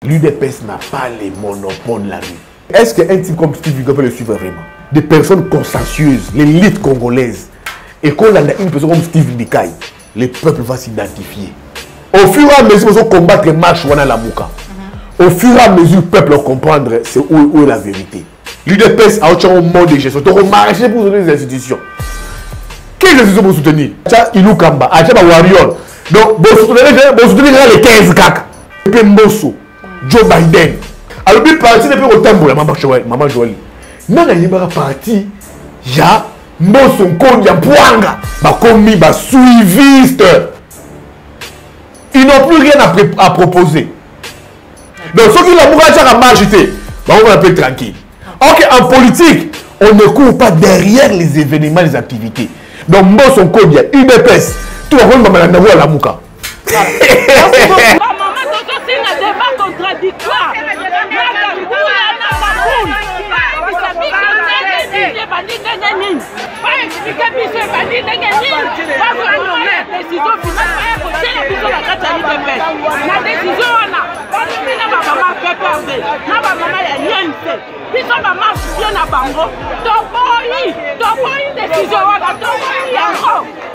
L'UDPS n'a pas les monopoles de la rue. Est-ce qu'un type comme Steve Biko peut le suivre vraiment? Des personnes consciencieuses, l'élite congolaise. Et quand on a une personne comme Steve Biko, le peuple va s'identifier. Au fur et à mesure, ils vont combattre les marches Wana Lamuka. Au fur et à mesure, le peuple va comprendre c'est où est la vérité. L'UDPS a un mode de gestion. Donc, on marche pour soutenir les institutions. Quelles institutions pour soutenir? Ilou Kamba, Achaba Warrior. Donc, vous soutenez les 15 CAC. Et puis Mbosso, Joe Biden. Alors, puis parti depuis au tambour, Maman Joël. Non, il y a un parti, il y a Mbosso, il y a Pouanga, il y a suiviste. Ils n'ont plus rien à proposer. Donc, ceux qui l'ont marché, on va un peu tranquille. Ok, en politique, on ne court pas derrière les événements, les activités. Donc, moi, son code, il y a UDPS. Tout le monde va me la mouka.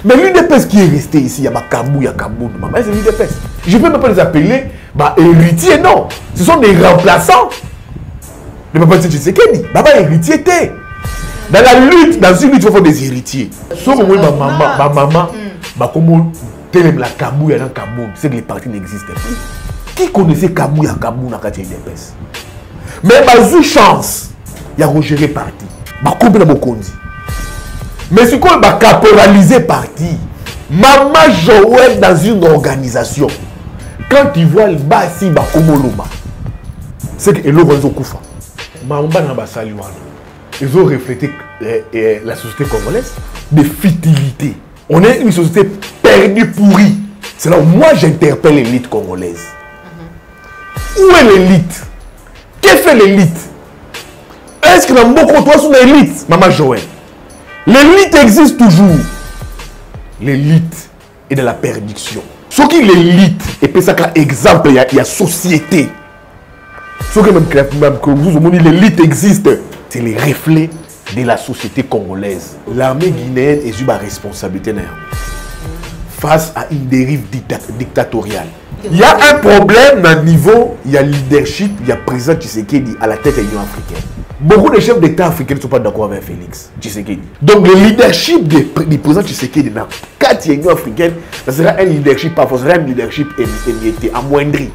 Mais l'UDPS qui est resté ici, il y a Kabou, il y a Kabou. C'est l'UDPS. Je ne peux même pas les appeler héritiers, non. Ce sont des remplaçants. Le papa de Tshisekedi, Baba héritier était. Dans la lutte, dans une lutte, il faut faire des héritiers. Sauf que ma maman, comme la Kabou, il y a un Kabou, c'est que les partis n'existent plus. Qui connaissait Kabou, il y a Kabou dans la UDPS? Mais il y a une chance, il y a Roger parti. Mais c'est quoi le caporaliser parti? Maman Joël dans une organisation. Quand tu vois le bas ici, c'est que l'eau Koufa. Ils ont reflété la société congolaise de futilité. On est une société perdue, pourrie. C'est là où moi j'interpelle l'élite congolaise. Où est l'élite? Qu'est-ce que fait l'élite? Est-ce que dans beaucoup toi sont l'élite, Maman Joël? L'élite existe toujours. L'élite est de la perdition. Ce qui est l'élite, et puis ça comme exemple, il y a société. Ce que même l'élite existe, c'est les reflets de la société congolaise. L'armée guinéenne est une responsabilité face à une dérive dictatoriale. Il y a un problème dans le niveau, il y a leadership, il y a président Tshisekedi à la tête de l'Union africaine. Beaucoup de chefs d'État africains ne sont pas d'accord avec Félix Tshisekedi. Donc le leadership du président Tshisekedi dans le cadre de l'Union africaine, ça sera un leadership, pas forcément un leadership émietté, amoindri.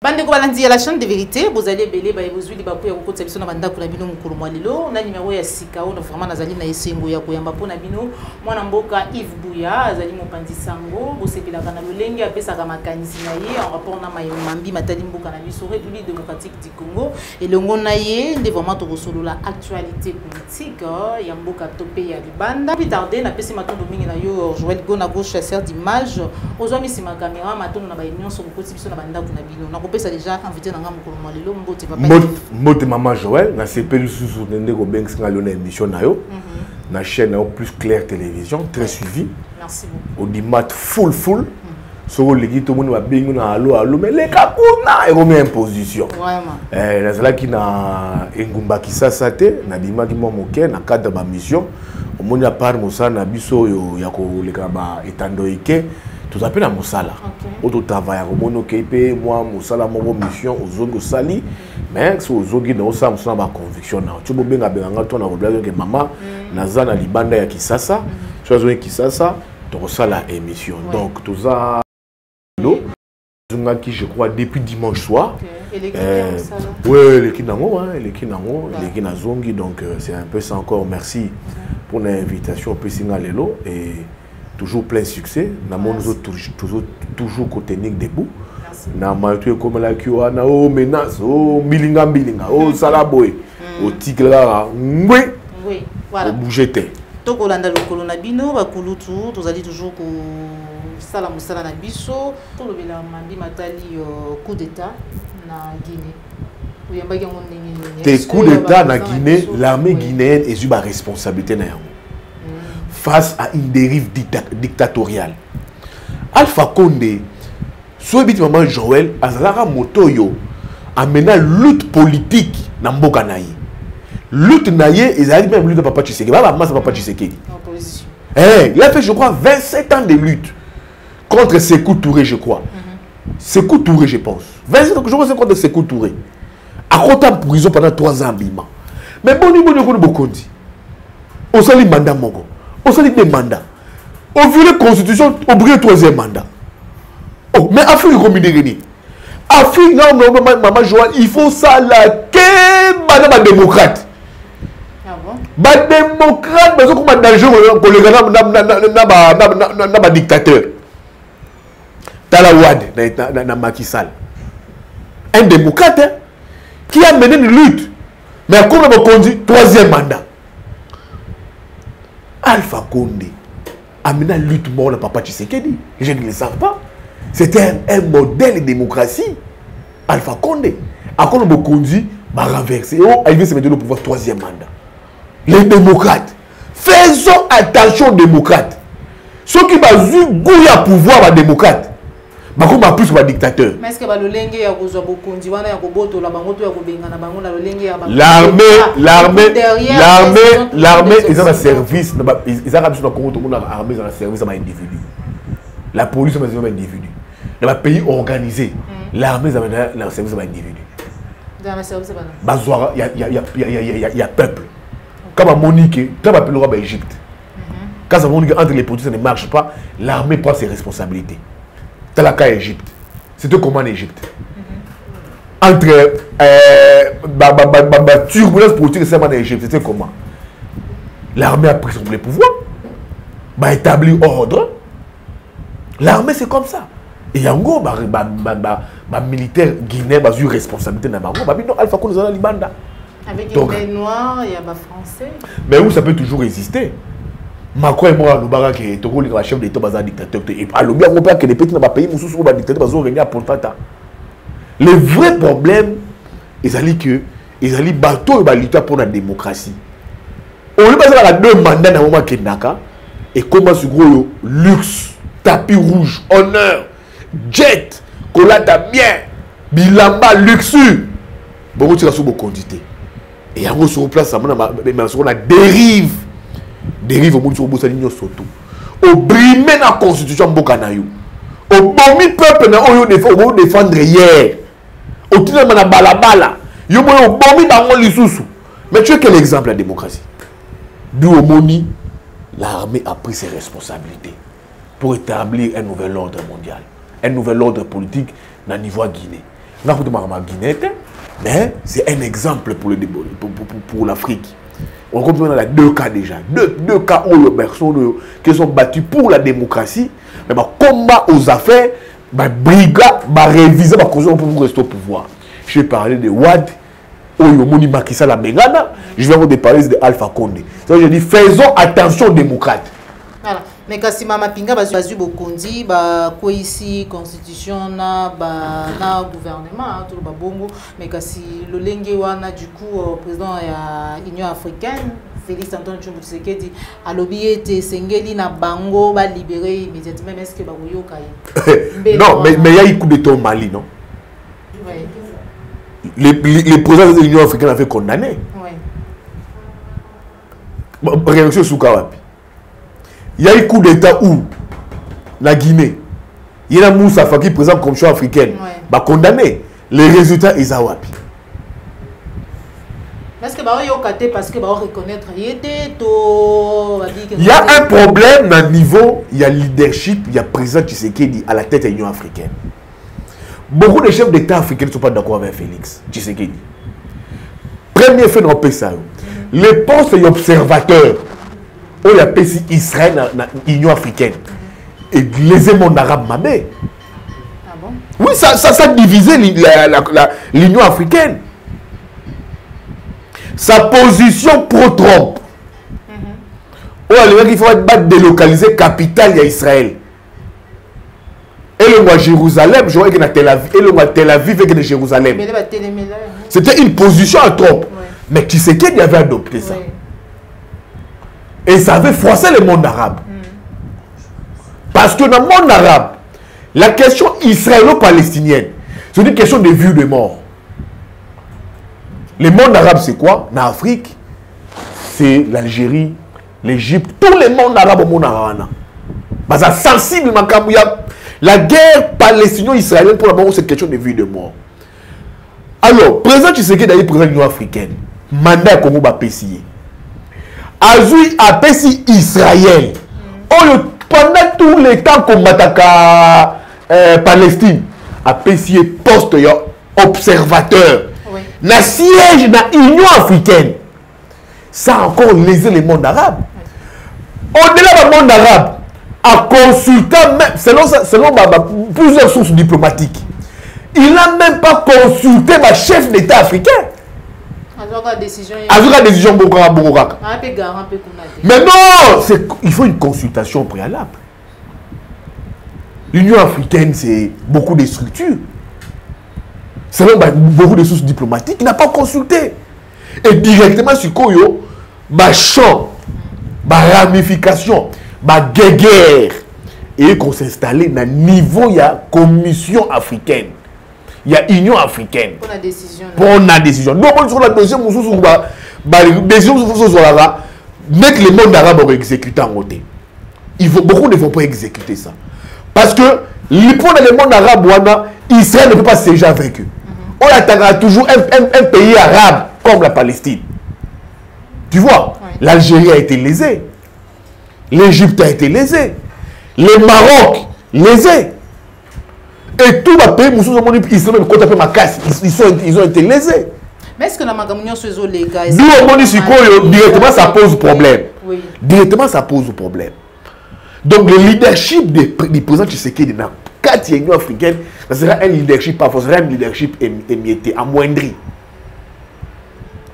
Bande ko balandi la chaîne de vérité, vous allez belé ba bozwi li ba ko ya ko tsebiso na banda ko na bino mukulu mwalilo na numéro ya sika on vraiment nazali na esengo ya ko yamba pona bino mwana mboka Yves Bouya azali mopanzi sango bosepela kana lolenge apesa ka makanisi na ye en rapport na mambi matali mboka na biso République démocratique du Congo et longo na ye nde vraiment to solo la actualité politique ya mboka topé ya libanda plus tardé na pesi matondo mingi na yo Joël Gona gauche chasseur d'image ozwa misima caméra matondo na ba union so ko tsebiso na banda ko na bino na pesa déjà invité dans Maman Joël, na CPL sous émission na chaîne plus claire télévision très suivi. Merci beaucoup. Audimat full so les tout le monde va bien na allo mais les kakuna et remet imposition. Vraiment. Na zala ki na engumba kisasa te na bima ki moke na cadre ba mission. Au monde a part mosa na biso yo ya ko leka ba etandoike. Tout appelle à Moussala. Auto travail à Romono Kepe, moi Moussala mon mission aux Zogo Sali, mais sur aux Zogi dans ça Moussala ma conviction na. Tu peux bien abelanga toi na problème que maman nazana libanda ya Kisasa, tu as besoin Kisasa, tu ça la émission. Donc tout ça Zunga qui je crois depuis dimanche soir. Ouais, l'équipe nango hein, l'équipe na Zongi donc c'est un peu ça encore merci pour l'invitation au Pessinga Lelo et toujours plein succès. Nous toujours côté technique debout. Na malgré comme la Kioa na o menace o bilinga o salaboy o tigla oui voilà bougeté tokolanda lokolo na bino bakulutu tozali toujours kosala mosala na biso tolobela mambi matali coup d'état na Guinée. Tes coups d'état na Guinée, l'armée guinéenne est eu ma responsabilité face à une dérive dictatoriale. Alpha Condé, soit vite maman Joël, Azalara Motoyo, amena lutte politique dans Mboka naïe. Lutte naïe, ils arrivent même lutte de Papa Tshisekedi. Papa Tshisekedi. Il a fait, je crois, 27 ans de lutte contre Sékou Touré, je crois. Sékou Touré, je pense. 27 ans, je crois, contre Sékou Touré. À côté en prison pendant 3 ans, bima. Mais bon, on dit. On s'est dit mandat mongo. On s'est dit des mandats. On vu la constitution, on brille le 3e mandat. Oh, mais Afrique comme une Afrique, non, maman Joël, il faut ça là. Que madame démocrate. Ah bon? Bah démocrate, parce qu'on a dangereux pour le dictateur. Talawad, dans Macky Sall. Un démocrate, hein, qui a mené une lutte. Mais comme on a conduit 3e mandat. Alpha Condé a mené une lutte mort le Papa Tshisekedi. Je ne le savais pas. C'était un modèle de démocratie. Alpha Condé. À quoi on a conduit, bah renversé. Oh, il veut se mettre au pouvoir 3e mandat. Les démocrates. Faisons attention aux démocrates. Ceux qui ont eu goût à pouvoir, les démocrates. Bah comme plus que dictateur. Mais est-ce que le lengue ya kozwa bokonzi wana ya koboto la bango to ya kobengana bango na lengue ya l'armée ils ont un service ils ont besoin de Congo tout le monde armée dans un service à individu. La police c'est un individu. Dans un pays organisé, l'armée c'est un service à individu. Dans un service à bazwara il y a peuple. Comme Monique, comme appelle le roi d'Égypte. Quand ça Monique entre les politiciens ne marche pas, l'armée prend ses responsabilités. Dans la cas Égypte. C'était comment en Égypte? Entre turbulence politique et en Égypte, c'était comment? L'armée a pris son pouvoir, a établi ordre. L'armée, c'est comme ça. Et Yango, militaire guinéen, a eu responsabilité dans Bango. Alpha Condé dans Libanda. Avec une baie noire, il y a des Français. Mais où ça peut toujours résister? Macron et moi, nous avons dit que le chef d'État est un dictateur. Et alors, il y a un pays qui est pays qui est un dictateur qui est un le vrai problème, c'est que les bateaux sont pour la démocratie. On lui a 2 mandats dans le moment Kendaka. Et comment ce gros luxe, tapis rouge, honneur, jet, colata bien, bilamba, luxueux. Beaucoup de choses sont quantité. Et il y a un sur place, on a dérive. Dérive au monde sur Boussaligno Soto. Au brimé la constitution Bokanayo. Au bomi peuple na oyo défendre hier. Au tina na balabala. Yo moyo bomi bango lisusu. Mais tu es quel exemple la démocratie? D'où au moni l'armée a pris ses responsabilités pour établir un nouvel ordre mondial, un nouvel ordre politique dans le niveau Guinée. N'a pas de Guinée, mais c'est un exemple pour l'Afrique. On comprend dans 2 cas déjà. Deux cas où les personnes qui sont battues pour la démocratie, mais combat aux affaires, brigade, réviser, pour rester au pouvoir. Je vais parler de Wad, Oyomoni Makissa la Bengana, je vais vous parler de Alpha Condé. Donc je dis, faisons attention aux démocrates. Voilà. Mais quand si Mama Pinga bazu bokondi ba ko ici constitution na gouvernement tout ba bongo mais quand si le lenge wana du coup président ya Union africaine Félix Antoine Tshisekedi alobi ete sengeli na bango ba libérer immédiatement même est-ce que ba yoka non mais il y a eu coup d'état au Mali non? Oui. Les présidents de l'Union africaine avaient condamné. Oui. Réaction sous Kawapi. Il y a eu coup d'état où la Guinée, il y a Moussa Faki présent comme Commission africaine, condamné. Les résultats, ils ont wapi. Parce que parce que reconnaître il y a un problème dans le niveau, il y a leadership, il y a président Tshisekedi à la tête de l'Union africaine. Beaucoup de chefs d'État africains ne sont pas d'accord avec Félix Tshisekedi. Premier fait dans le pays, les postes d'observateurs. Il y a Israël dans l'Union africaine. Et les émondes arabes mamé. Ah bon? Oui, ça divisé l'Union africaine. Sa position pro-Trump. il faut délocaliser capitale d'Israël. Et le mois Jérusalem, je vois que Tel Aviv, et le mois Tel Aviv et que Jérusalem. C'était une position à trop. Mais tu sais qu'il avait adopté ça. Et ça avait froissé le monde arabe. Parce que dans le monde arabe, la question israélo-palestinienne, c'est une question de vie ou de mort. Le monde arabe, c'est quoi? En Afrique, c'est l'Algérie, l'Égypte, tout le monde arabe au monde arabe. C'est sensible, la guerre palestino-israélienne, pour d'abord, c'est une question de vie ou de mort. Alors, président Tshisekedi d'ailleurs président de l'Union africaine, mandat Congo va PCI. Azoui a PCI Israël. Pendant tout le temps qu'on m'attaque Palestine, a PCI poste observateur. Le siège de l'Union africaine. Ça a encore lésé le monde arabe. Au-delà du monde arabe, en consultant, même, selon plusieurs sources diplomatiques, il n'a même pas consulté le chef d'État africain. Décision mais non, il faut une consultation préalable. L'Union africaine, c'est beaucoup de structures. Selon beaucoup de sources diplomatiques, il n'a pas consulté. Et directement sur Koyo, champ, ramification, guerre, et qu'on s'installe à niveau, il y a commission africaine. Il y a Union africaine. Pour la décision. Pour la décision. Donc, on la décision, dès que le monde arabe va exécuter en côté. Beaucoup ne vont pas exécuter ça. Parce que pour le monde arabe, Israël ne peut pas siéger avec eux. On attendra toujours un pays arabe comme la Palestine. Tu vois, l'Algérie a été lésée. L'Égypte a été lésée. Le Maroc, lésé. Et tout va payer, ils ont été lésés. Mais est-ce que la magamunion se zo les gars? Directement, ça pose problème. Oui. Directement, ça pose problème. Donc, le leadership du président Tshisekedi dans 4 unions africaines, ça sera un leadership, pas forcément un leadership émietté, amoindri.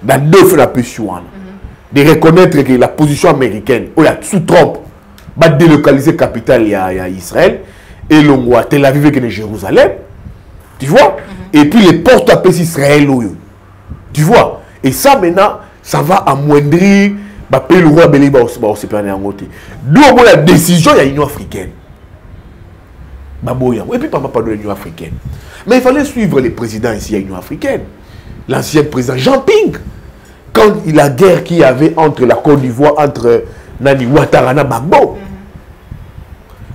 Dans 2 fois la pression. De reconnaître que la position américaine, où il y a sous Trump, va délocaliser la capitale, il y a Israël. Et le roi Tel Aviv et Jérusalem, tu vois, et puis les portes à Israël, tu vois, et ça maintenant, ça va amoindrir, le roi Béli va se prendre en côté. D'où la décision, il y a l'Union africaine. Et puis pas de l'Union africaine. Mais il fallait suivre les présidents ici à l'Union africaine. L'ancien président Jean Ping, quand il y a la guerre qu'il y avait entre la Côte d'Ivoire, entre Nani Ouattara et Gbagbo.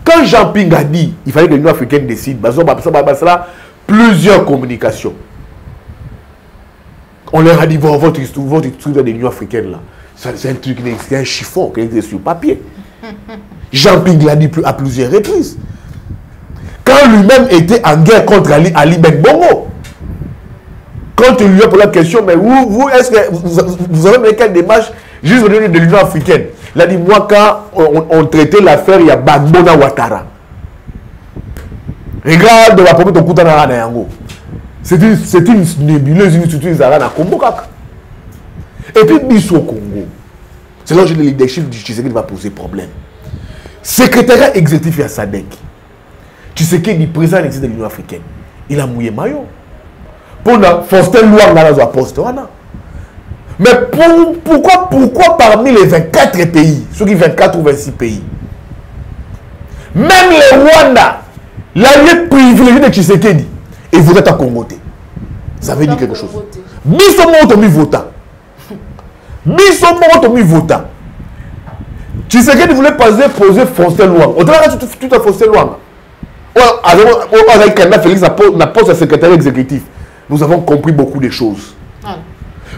Quand Jean Ping a dit il fallait que l'Union africaine décide, plusieurs communications. On leur a dit votre histoire de l'Union africaine là, c'est un truc, c'est un chiffon qui est sur papier. Jean Ping l'a dit à plusieurs reprises. Quand lui-même était en guerre contre Ali Ben Bongo, quand il lui a posé la question, mais vous est-ce que vous avez mené quelle démarche juste au niveau de l'Union africaine? Il a dit, moi, quand on traitait l'affaire, il y a Gbagbo Ouattara. Regarde la première ton coup dans la Yango. C'est une nébuleuse, une structure à Congo. Et puis, bis au Congo. C'est là que le leadership du Tshisekedi va poser problème. Secrétariat exécutif à SADC. Tshisekedi, président de l'Union africaine. Il a mouillé maillot. Pour Faustin Louanga dans un poste. Mais pourquoi parmi les 24 pays, ceux qui 24 ou 26 pays, même les Rwanda, l'allié privilégié de Tshisekedi, et votait à Congo. Ça veut dire quelque chose. Biso moto mi vota. Biso moto mi vota. Tshisekedi voulait poser Faustin Louanga. On dirait tout à Faustin Louanga. Avec Canada Félix, la poste de secrétaire exécutif, nous avons compris beaucoup de choses.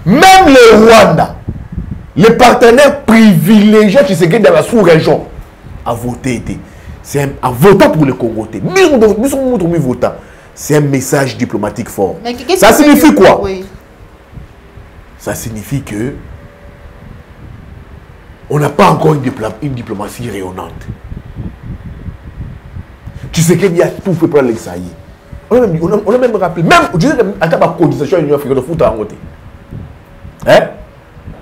Même le Rwanda, les partenaires privilégiés qui se dans la sous-région, a voté. En votant pour le Congo. C'est un message diplomatique fort. Ça signifie quoi? Ça signifie que on n'a pas encore une diplomatie rayonnante. Tu sais qu'il y a tout fait pour l'exayer. On a même rappelé, même à ta cotisation à l'Union africaine de foot à côté. Hein?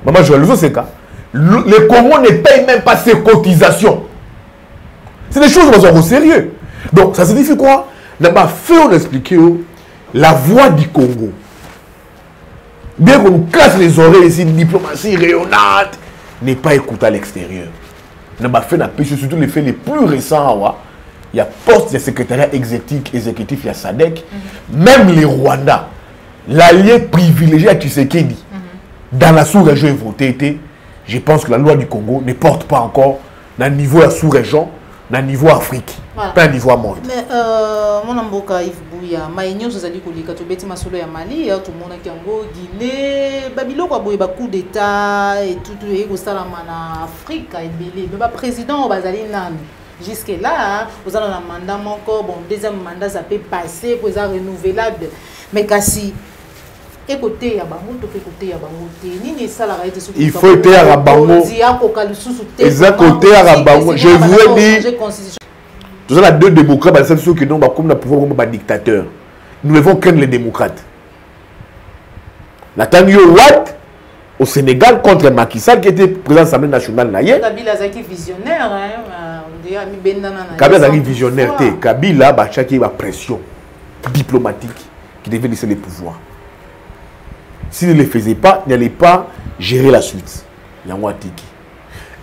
Maman, je vais le faire. le Congo ne paye même pas ses cotisations. C'est des choses qui sont au sérieux. Donc, ça signifie quoi? D'abord, on expliquer la voix du Congo. Bien qu'on nous casse les oreilles ici, diplomatie rayonnante, n'est pas écoutée à l'extérieur. D'abord, surtout les faits les plus récents, il y a poste de secrétariat exécutif, il y a SADC, même les Rwandais, l'allié privilégié à Tshisekedi, dans la sous-région ils vont voter. Je pense que la loi du Congo ne porte pas encore dans le niveau de la sous-région, dans le niveau Afrique, voilà. Pas un niveau monde. Mais mon amboka Yves Bouya, maïnyo zali kolika to beti masolo ya Mali, tout le monde qui ango Guinée, babilo kwa boye ba coup d'état et tout et ko sala mana Afrique et belé. Mais ba président bazali nani. Jusque là, vous avez un mandat encore, bon deuxième mandat ça peut passer, vous avez renouvelable. Mais kasi écoutez ya bango to écoutez ya bango te nini ça la réalité il faut écouter à bango exact côté à bango je veux dire tout ça la deux démocrates c'est ceux qui n'ont pas comme la pouvoir comme pas dictateur nous devons craindre les démocrates la Tanguyo Watt au Sénégal contre Macky Sall qui était président de l'Assemblée nationale naïe Kabila zaki visionnaire Kabila zaki visionnaire Kabila ba chaque pression diplomatique qui devait laisser les pouvoirs. S'il ne le faisait pas, il n'allait pas gérer la suite. Il y a un tiki.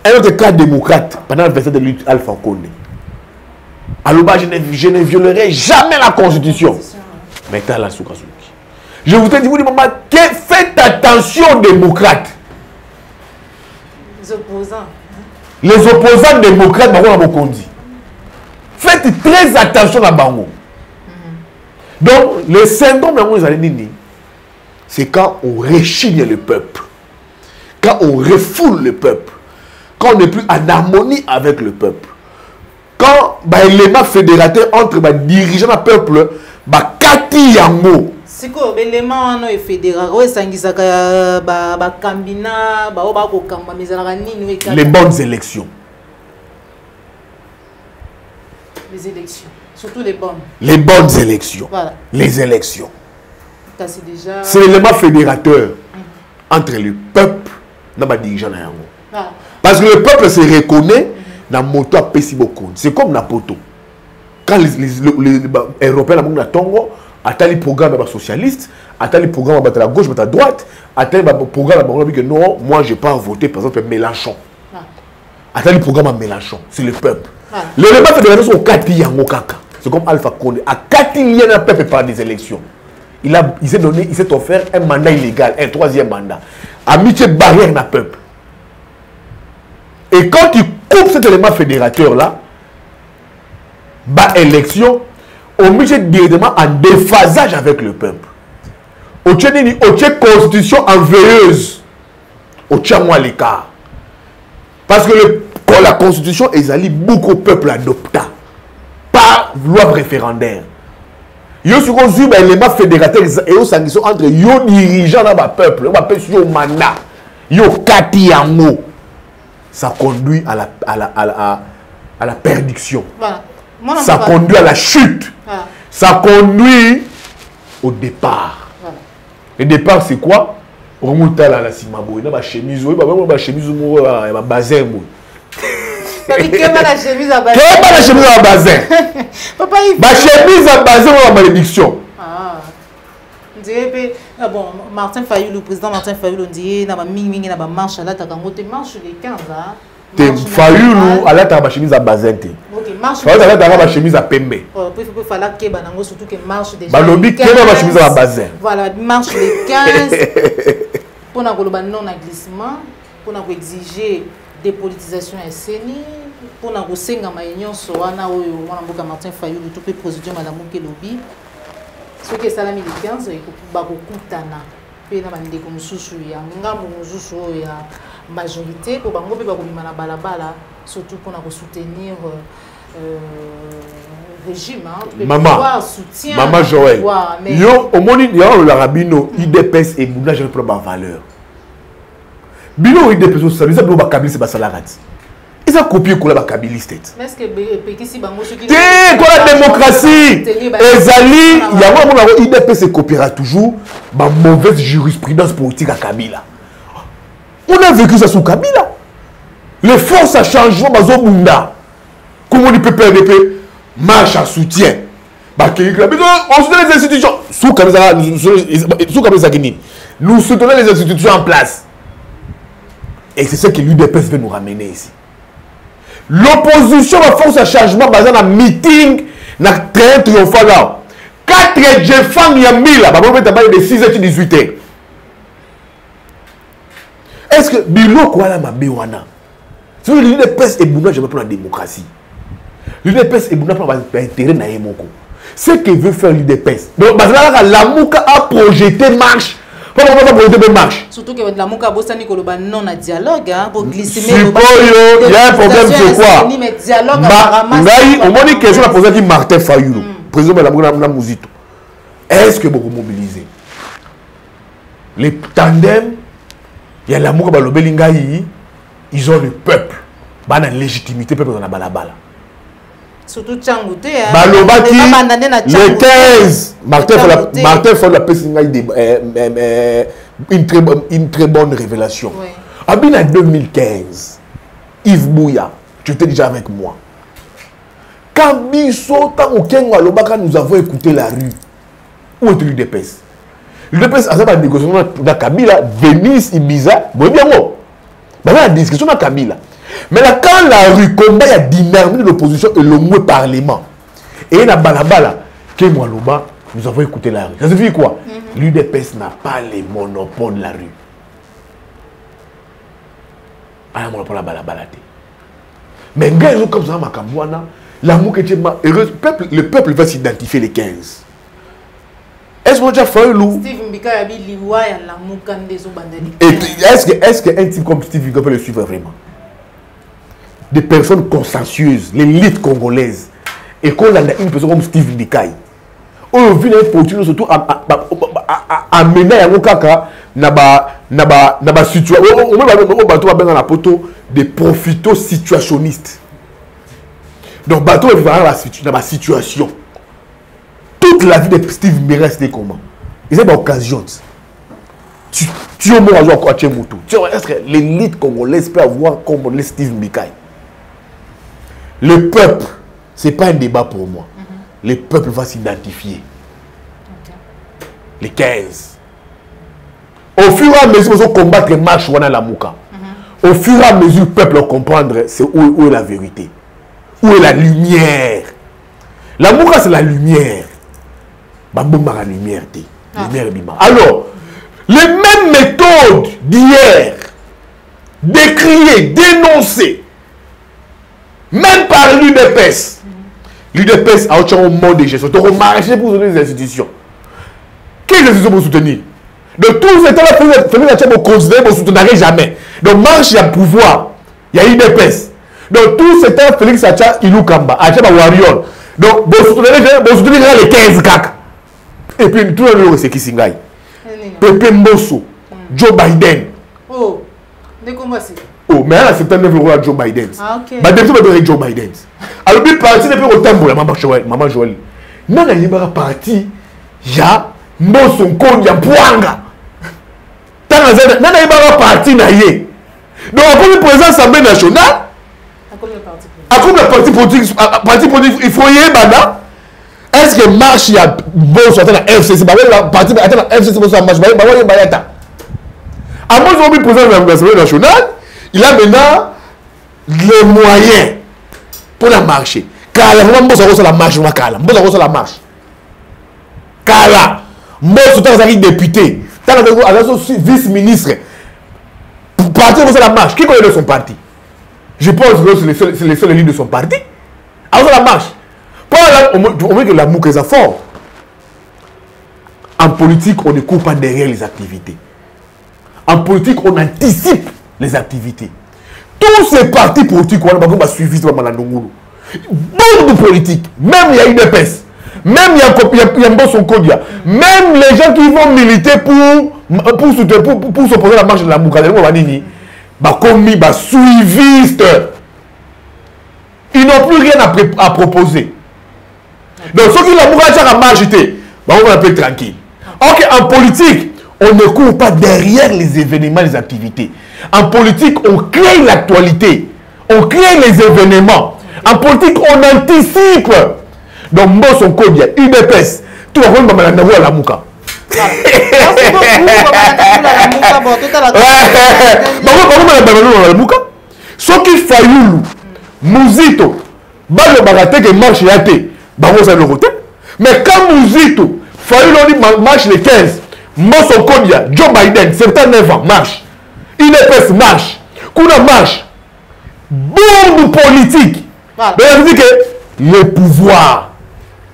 Un autre cas démocrate, pendant le 27 de lutte, Alpha Condé. Alors, je ne violerai jamais la Constitution. Mais t'as la soukazouki. Je vous ai dit, maman, faites attention aux démocrates. Les opposants. Les opposants démocrates, faites très attention à Bango. Donc, le syndrome de c'est quand on rechigne le peuple, quand on refoule le peuple, quand on n'est plus en harmonie avec le peuple, quand l'élément fédérateur entre les dirigeants du peuple, kati yango. C'est quoi l'élément fédérateur? Les bonnes élections. Les élections. Surtout les bonnes. Les bonnes élections. Voilà. Les élections. C'est l'élément fédérateur entre le peuple et les dirigeants. Voilà. Parce que le peuple se reconnaît dans le moto à Pessibokon. C'est comme Napoto. Quand les Européens ont Tongo, attendent les programmes socialistes, attendent les programmes de la gauche, de la droite, attendent les programmes que non, moi je n'ai pas voté par exemple Mélenchon. Attendent les programmes à Mélenchon. C'est le peuple. L'élément fédérateur sont 4 yango kaka. C'est comme Alpha Condé. À 4 il y a un peuple par des élections. Il s'est offert un mandat illégal, un 3e mandat. Amitié barrière d'un peuple. Et quand tu coupes cet élément fédérateur-là, élection, on met directement en déphasage avec le peuple. On tient une constitution enveilleuse. On tient moins l'écart. Parce que la constitution est beaucoup de peuple adopta. Pas loi référendaire. Yo sur l'élément fédérateur et aux sanctions entre yo dirigeants dans le peuple, on appelle sur mandat, yo kati yango, ça conduit à la perdition. Voilà. Ça conduit à la chute. Voilà. Ça conduit au départ. Voilà. Le départ c'est quoi? On remonte à la simabo, na ba chemise, ba chemise mo ba bazin mo. Quelle la chemise à bazin? Quelle la chemise à bazin? Papa, il ma chemise à bazin ou la malédiction? Ah. On dirait que bon, Martin Fayulu, le président Martin Fayulu, on dit na ba mingi na ba marche là ta kango te marche les 15 hein. Te Fayulu à la ta ba chemise à bazin te. OK, marche. Fayulu à la ta ba chemise à pembe. Oh, il faut falloir que banango surtout que marche déjà. Ba lobi que ba chemise à bazin. Voilà, marche les 15 pour na koloba non glissement, pour na exiger dépolitisation et CENI pour na kosenga maïnyon soana oyo mwana mboka Martin Fayulu tout pe procédure madame Kelobi ce que salami les 15 ba kokutana pe na bandeko mususu ya ngambo mususu ya majorité pour bango pe ba kobima na balabala surtout pour na soutenir régime maman soutien maman Joël yo omoni ya le rabino IDPS et Bouna je prends ma valeur bino IDPS ça bisa ba kabili c'est ba salarati ils ont copié quoi la kabiliste est-ce que pekisi bango soki quoi la démocratie ezali ya moi mon IDPS se copiera toujours ba mauvaise jurisprudence politique à Kabila. On a vécu ça sous Kabila Les forces à changement, bazobunda. Comment on peut PRDP marche à soutien. On soutient les institutions. Nous soutenons les institutions en place. Et c'est ce que l'UDPS veut nous ramener ici. L'opposition à force à changement basé dans un meeting, dans train triomphal là. 4 Jeffang Yamila, on va de 6h à 18h. Est-ce que Bilo quoi là ma biwana? Si l'UDPS est bouna, je veux prendre la démocratie. L'UDPS est bouna pour l'intérêt na yemoko. Ce que veut faire l'UDPS. Donc la Mouka a projeté marche. Surtout que la Mouka bossa Nikoloba non à dialogue pour glisser. Il y a un problème, c'est quoi? On m'a dit que je la posé à Martin Fayulu, président de la Mouzito. Est-ce que vous mobilisez les tandems? Il y a la Mouka Balobelingaï, ils ont le peuple. Ils ont la légitimité, le peuple dans la balabala. Surtout Tchangouté, le 15, Martin fait la une très bonne révélation. Oui. En 2015, Yves Bouya, tu étais déjà avec moi. Quand nous avons écouté la rue, où était l'UDPS? L'UDPS a fait une négociation dans Kabila, Venise, Ibiza, bon bien moi. La discussion dans Kabila. Mais là, quand la rue combat, il y a dynamique de l'opposition et le mot parlement. Et il y a balabala, nous avons écouté la rue. Ça signifie quoi? L'UDPS n'a pas les monopoles de la rue. Il y a un monopole de la balabala. Mais comme ça, l'amour qui est heureuse, le peuple va s'identifier les 15. Est-ce qu'on a déjà fait loup? Est-ce qu'un type comme Steve Mbika peut le suivre vraiment? Des personnes consensueuses, l'élite congolaise, et qu'on a une personne comme Steve Mbika, on vient pour surtout amener à Mokaka na situation, on va la poto des profitos situationnistes. Donc bateau est dans la situation. Toute la vie de Steve Mbika c'était comment? Ils ont des occasions. Tu au moins encore à Moutou. Est-ce que l'élite congolaise peut avoir comme les Steve Mbika? Le peuple, ce n'est pas un débat pour moi. Le peuple va s'identifier. Les 15. Au fur et à mesure, ils vont combattre les marches Wana Lamouka. Au fur et à mesure, le peuple va comprendre où est la vérité. Où est la lumière. Lamouka, c'est la lumière. Bambouma, la lumière. Alors, les mêmes méthodes d'hier, décriées, dénoncées, même par l'UDPS. L'UDPS a un monde de gestion. Donc, on marche pour soutenir les institutions. Quelles institutions pour soutenir? De tous ces temps-là, vous considérez que vous ne soutiendrez jamais. Donc, marche, il y a pouvoir. Il y a l'UDPS. Donc, tous ces temps, Félix Sacha, Ilou Kamba, Achaba Wariol. Donc, vous soutenez les 15 caca. Et puis, tout le monde, c'est qui Singaï? Pepe Mbosso, Joe Biden. Oh, de comment c'est? Oh, mais là, c'est un peu Joe Biden. Ah, ok. Mais depuis, on va Joe Biden. Alors, puis, parti depuis au temple, maman Joël. Non, il y a parti, il y a Mbosso, il y a Pouanga. Non, il y a parti, donc, comme le président de l'Assemblée nationale, comme le parti politique, il faut y aller, est-ce que marche, il y a Mbosso, attends, la FCC, parti, attends, la FCC, Mbosso, marche, à moi, je suis président de l'Assemblée nationale. Il a maintenant les moyens pour la marcher. Car la marche, la marche. Car Mbosso, tant que député, tant que vice-ministre, parti pour la marche. Qui connaît son parti? Je pense que c'est les seuls élus de son parti. Alors la marche. On veut que la mouque est fort. En politique, on ne court pas derrière les activités. En politique, on anticipe les activités. Tous ces partis politiques, on va suivre beaucoup de politique, même il y a une épaisse, même il y a Mbosso Kodia, même les gens qui vont militer pour s'opposer à la marche de la Mouka, comme suivistes, ils n'ont plus rien à proposer. Donc, ceux qui la Mouka a marché, on va un peu tranquille. Ok, en politique, on ne court pas derrière les événements, les activités. En politique, on crée l'actualité. on crée les événements. En politique, on anticipe. Donc, moi, son code, il y a UDPS. Tout le monde va me la mouka. Merci beaucoup. Ce qui fait Mouzito, le baraté qui marche là, ça le côté. Mais quand Mouzito, Fayoulou marche les 15, moi son code, Joe Biden, 79 ans, marche. UDPS marche. Kuna marche. Bombe politique. Ça veut dire que le pouvoir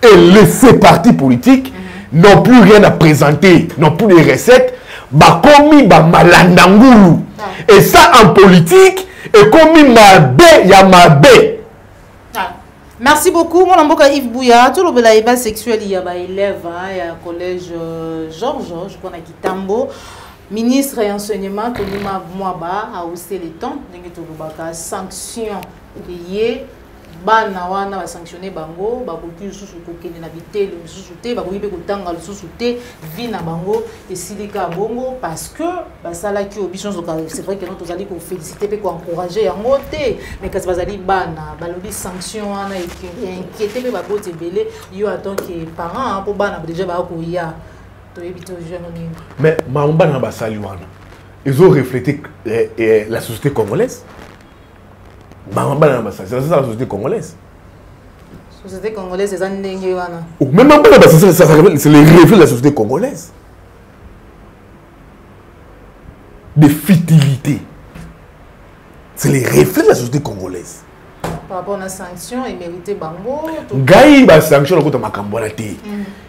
et les partis politiques n'ont plus rien à présenter, n'ont plus de recettes. Bah comme bah malandangulu. Et ça en politique, et comme mabé ya mabé. Merci beaucoup, mon nom est Yves Bouya. Tout le monde sexuel, il y a des élèves, il y a un collège Georges, je connais Kitambo. Ministre et enseignement, tout le monde a haussé les temps. Il y a des sanctions liées. Bana wana va sanctionner bango ba koki susu kokende na bitelo susu te ba koyibe kotanga susu te vi na bango et silika bongo parce que ba sala ki obition c'est vrai que nous tous allons ko féliciter pe ko encourager yango te mais quand bazali bana ba lobi sanction wana inquiéter pe ba bote belé yo attend que parents pour bana déjà ba ko ya to ebito jeune ni mais mamba na ba sali wana ils ont reflété la société congolaise. C'est la société congolaise. La société congolaise, c'est ça. Même c'est les reflets de la société congolaise. De futilité. C'est les reflets de la société congolaise. Par rapport à la sanction, il méritait bango. Gaï, la sanction,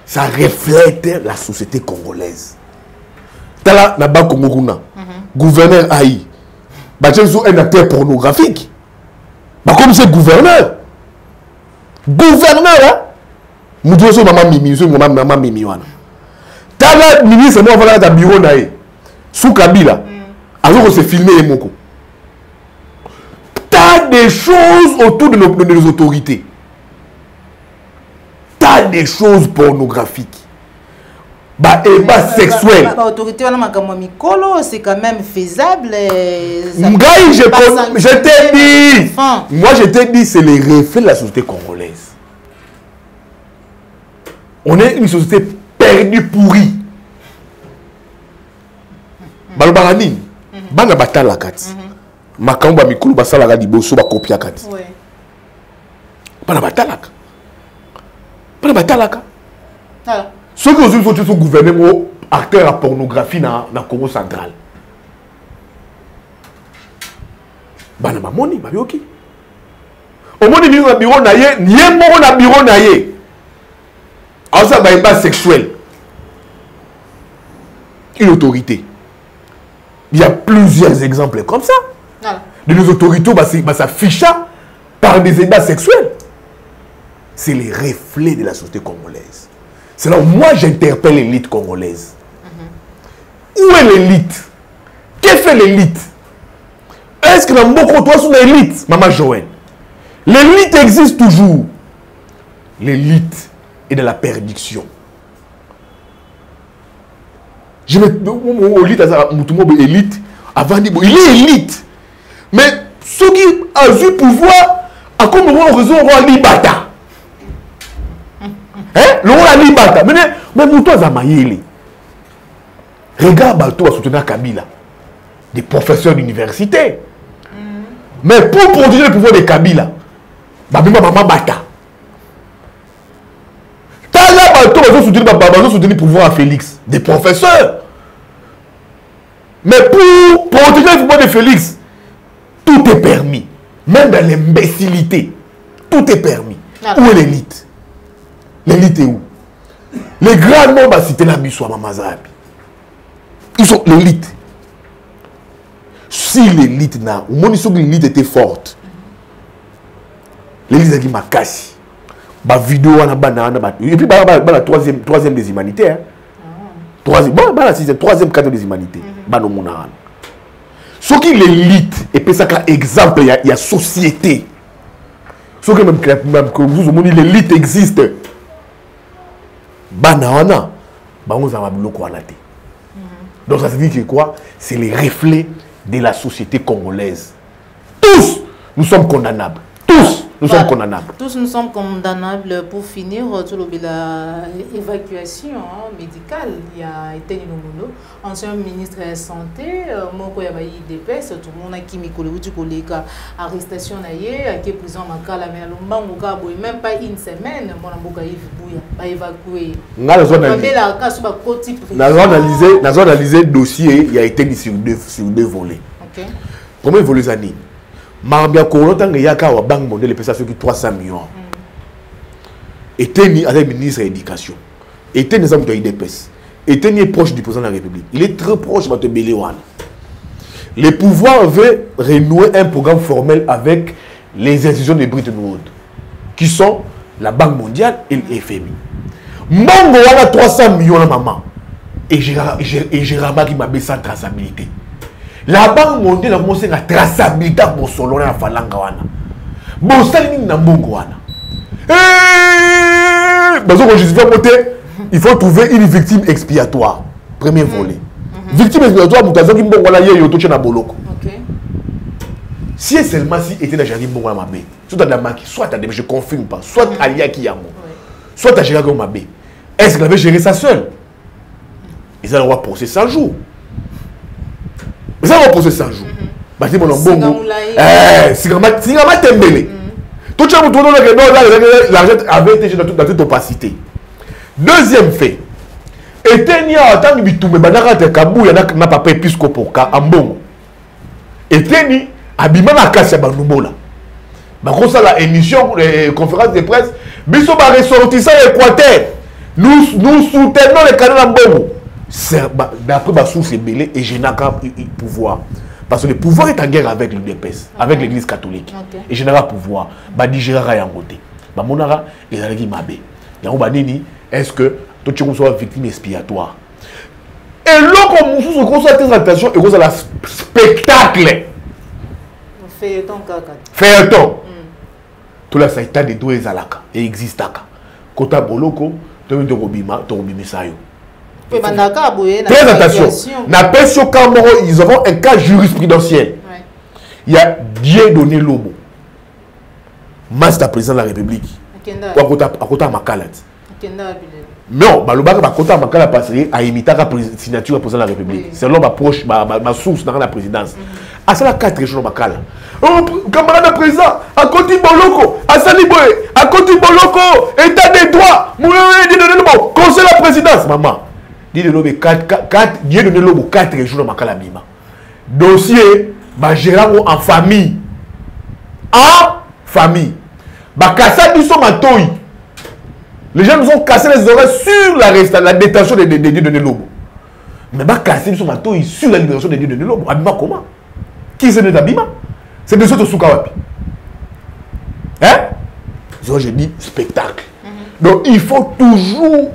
ça reflète la société congolaise. Tala, Naba Kongoruna, gouverneur Aïe, un acteur pornographique. Bah comme c'est gouverneur, hein? Nous disons maman Mimi wana. Tala ministre moi voilà dans bureau naé. Sous Kabila. Alors on s'est filmé et moko. T'as des choses autour de nos autorités. T'as des choses pornographiques. Bah et bah sexuel. Autorité c'est quand même faisable. Je t'ai dit. Moi je t'ai dit c'est les reflets de la société congolaise. On est une société perdue, pourrie. Balbarani. Banga batala kati. Makamba mikulu basala ga diboso ba kopia kati. Ouais. Bana batalaka. Bana batalaka. Ah. Ceux qui ont sont gouvernement acteurs à pornographie dans le Congo central. Bana mamoni, babioki. Au moins, il y a un bureau naïe, il y a un bureau naïe. Alors, ça va être sexuel. Une autorité. Il y a plusieurs exemples comme ça. Ah. De nos autorités, ça s'affiche par des ébats sexuels. C'est les reflets de la société congolaise. C'est là où moi j'interpelle l'élite congolaise. Où est l'élite? Que fait l'élite? Est-ce que dans beaucoup de sont l'élite, Maman Joël? L'élite existe toujours. L'élite est de la perdition. Je me dis élite avant de dire il est élite. Mais ceux qui ont eu pouvoir, à comme on raison, on va libata. Le roi a libata. Mais Mouto Zamayele. Regarde Balto à soutenir Kabila. Des professeurs d'université. Mais pour protéger le pouvoir de Kabila, Babima Maman Bata. Tala Balto va soutenir le pouvoir à Félix. Des professeurs. Mais pour protéger le pouvoir de Félix, tout est permis. Même dans l'imbécilité. Tout est permis. Où est l'élite? L'élite est où? Les grands noms vont citer la Bissou à Mamazabi. Ils sont l'élite. Si l'élite n'a, au moins l'élite était forte. L'élite a dit Makassi. Ma vidéo on a banana. Et puis la troisième des humanités. Troisième, troisième cadre des humanités. Ce qui l'élite et puis ça exemple il y a société. Ce qui même que vous avez l'élite existe. Banawana, donc ça veut dire que quoi? C'est les reflets de la société congolaise. Tous, nous sommes condamnables. Tous, nous sommes condamnables. Tous nous sommes condamnables. Pour finir, tout l'évacuation médicale, il y a été ancien ministre de la Santé, Moko Yabayi DPS, tout le monde a qui m'a arrestation à prison Makala, mais même pas une semaine, mon amboka va évacuer. Nous avons analysé le dossier, il a été mis sur deux volets. Premier volet, année. Marabia Korotan et Yaka wa Banque mondiale pesa qui 300 millions. Était ni avec ministre de l'éducation. Était des hommes de l'IDPS. Était ni proche du président de la République. Il est très proche de Béléwan. Les pouvoirs veulent renouer un programme formel avec les institutions de Bretton Woods, qui sont la Banque mondiale et le FMI. Mbongo a 300 millions de maman. Et j'ai remarqué ma baisse sans traçabilité. La Banque mondiale a commencé à traçabilité pour solo na falanga wana. Bon salini na mbongo wana. Il faut trouver une victime expiatoire. Premier volet. Victime expiatoire, mutazoki mbongo wana ye yoto na boloko. Si seulement si était dans jardin mbongo wana mabe. Soit dans maki, soit à je confirme pas, soit à Liaki Yango. Soit à gérer comme mabe. Est-ce qu'il avait géré ça seul? Ils allaient avoir procès 100 jours. Ils allaient avoir procès 100 jours. Bati mon bongo. C'est comme tembele. Tout le monde l'argent avait été dans toute opacité. Deuxième fait. Était ni en tant que bitume banaka te kabou yana na papa épiscopo ka ambongo. Était ni abima na kasia banubola. Ba kosa la émission conférence de presse biso ba ressortissant Équateur. Nous soutenons les canaux ambongo. D'après ma source belé et je n'ai pas pouvoir. Parce que le pouvoir est en guerre avec l'UDPS, avec l'église catholique. Et je n'ai pas pouvoir. Digérer à côté. Monara et la Mabé. Est-ce que tu es victime expiatoire? Et là, comme nous sommes concentrés attention et la spectacle. Feuilleton. Tout là, ça est des deux ezalaka et existe. Kota boloko, tu es robima, tu es très attention. Ils auront un cas jurisprudentiel. Il y a Dieudonné Lobo, master président de la République. À côté de Makala. Non, Balobaka à côté de Makala passerait à imiter la signature du président de la République. C'est l'homme approche ma source dans la présidence. À ça, 4 régions de Makala. Camarade président, à côté de Boloko, à Saniboé, à côté de Boloko, état des droits, conseil de la présidence, maman. Dieu de 4 jours dans ma calamima. Dossier, gérant en famille. En famille. Les gens nous ont cassé les oreilles sur la détention de Dieu de Lobo. Mais cassé sur la libération de Dieu de Lobo. Abima comment? Qui c'est de Abima? C'est de ceux de Soukawapi. Hein? Je dis spectacle. Donc il faut toujours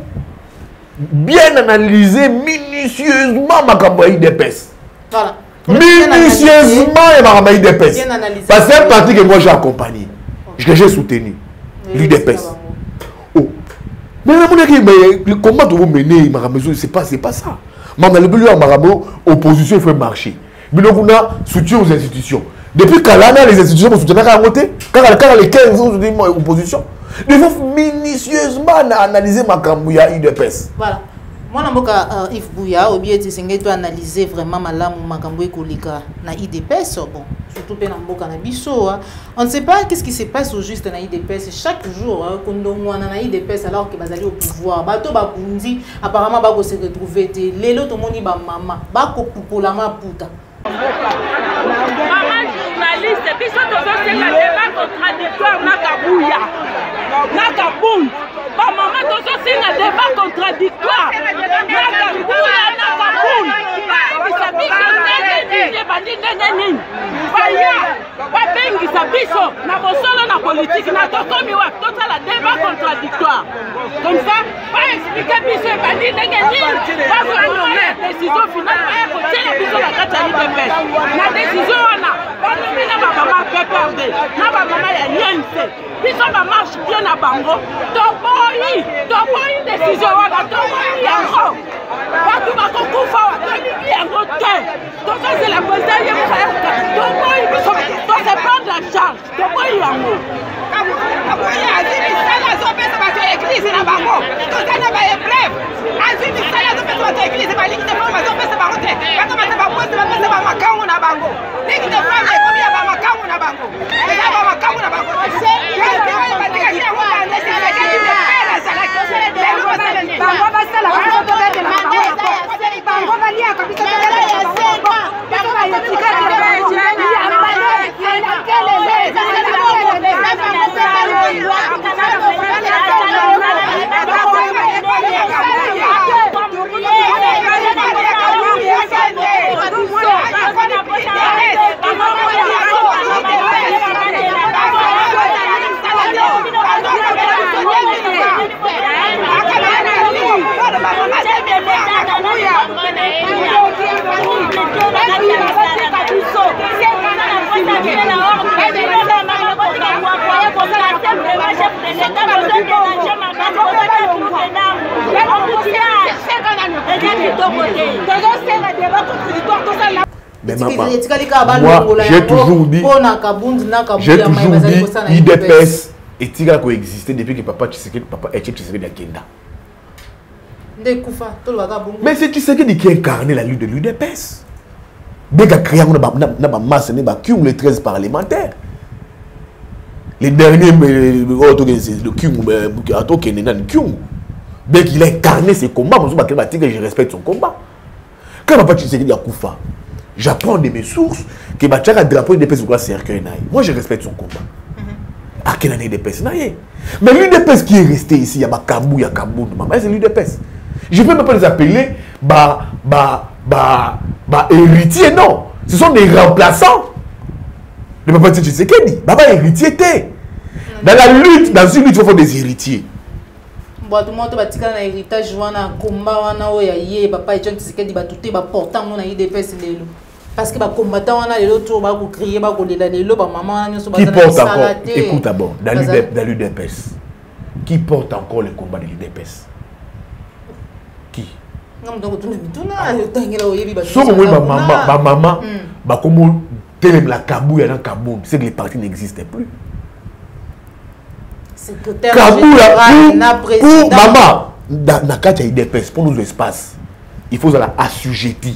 bien analyser minutieusement ma campagne d'EPS. Voilà. Minutieusement ma campagne d'EPS. Parce que c'est un parti que moi j'ai accompagné, que j'ai soutenu. L'UDPS. Oh. Mais comment tu veux mener ma campagne? C'est pas ça. Opposition, il faut marcher. Mais on a soutien aux institutions. Depuis quand les institutions vont soutenir à voter, quand les 15 ont soutenu l'opposition. Il faut minutieusement analyser ma campagne UDPS. Voilà. Moi, je Yves Bouya, ou bien tu analyser vraiment ma campagne na IDPS. Bon, surtout pour on ne sait pas qu'est-ce qui se passe au juste dans IDPS. Chaque jour, quand on a IDPS alors que vous allez au pouvoir, apparemment, vous se retrouver. Les autres, maman, pour la puta. Maman journaliste, puis ça doit faire un débat contradictoire na Kabouya, na Kaboum. Maman doit faire un débat contradictoire na Kabouya, na Kaboum. Ça biso nene bandi nene. Baya, babengi ça biso na bosolo na politique na tokomi wa total débat contradictoire. Comme ça, pas expliquer biso bandi nene. Pas vraiment décision finale pas côté la biso la kata na décision wana balobi na bamama PPRD na bamama ya niente biso bamarche bien na bango toboyi décision wana toboyi yango batu bakokufa watolibi yango te. C'est la présidente de frère. Donc c'est prendre la charge. Donc yango. Kabuya azimi sala zopesa bato église na bango. Tozana ba épreuve. Azimi sala zopesa bato église ba ligue de femme zopesa bango te. Bato bata ba poste ba pesa ba makangu na bango. Ligue de femme ekomi ba makangu na bango. Eza ba makangu na bango. Bango basala bango bete na bango. Bango balia kabisa Mais maman, moi j'ai toujours dit IDPS et Tiga coexister depuis que papa Tshisekedi, papa Etienne Tshisekedi a Kenda. Mais c'est Tshisekedi qui a incarné la lutte de l'UDPS. Dès qu'il a créé les 13 parlementaires. Les derniers, dès qu'il a incarné ses combats, je respecte son combat. Quand papa Tshisekedi a Koufa, j'apprends de mes sources que Bachara drapeau de l'UDPS c'est cercueil. Moi je respecte son combat. À quelle année l'UDPS? Mais l'UDPS qui est resté ici, il y a Kabou, il y a Kabou, c'est l'UDPS. Je ne peux même pas les appeler héritiers, non. Ce sont des remplaçants. Le papa Tshisekedi, papa héritier. Dans la lutte, dans une lutte, il faut faire des héritiers. Tout le monde a un héritage, un combat, papa Tshisekedi, tout est important dans l'IDPS. Parce que les combattants, les autres, ils crier, ils maman, qui porte encore, écoute d'abord, dans l'UDPS, qui porte encore le combat de l'UDPS? Qui? C'est que les partis n'existaient plus. Kabou, pour maman, dans la IDPS, pour nos espaces, il faut la assujettir.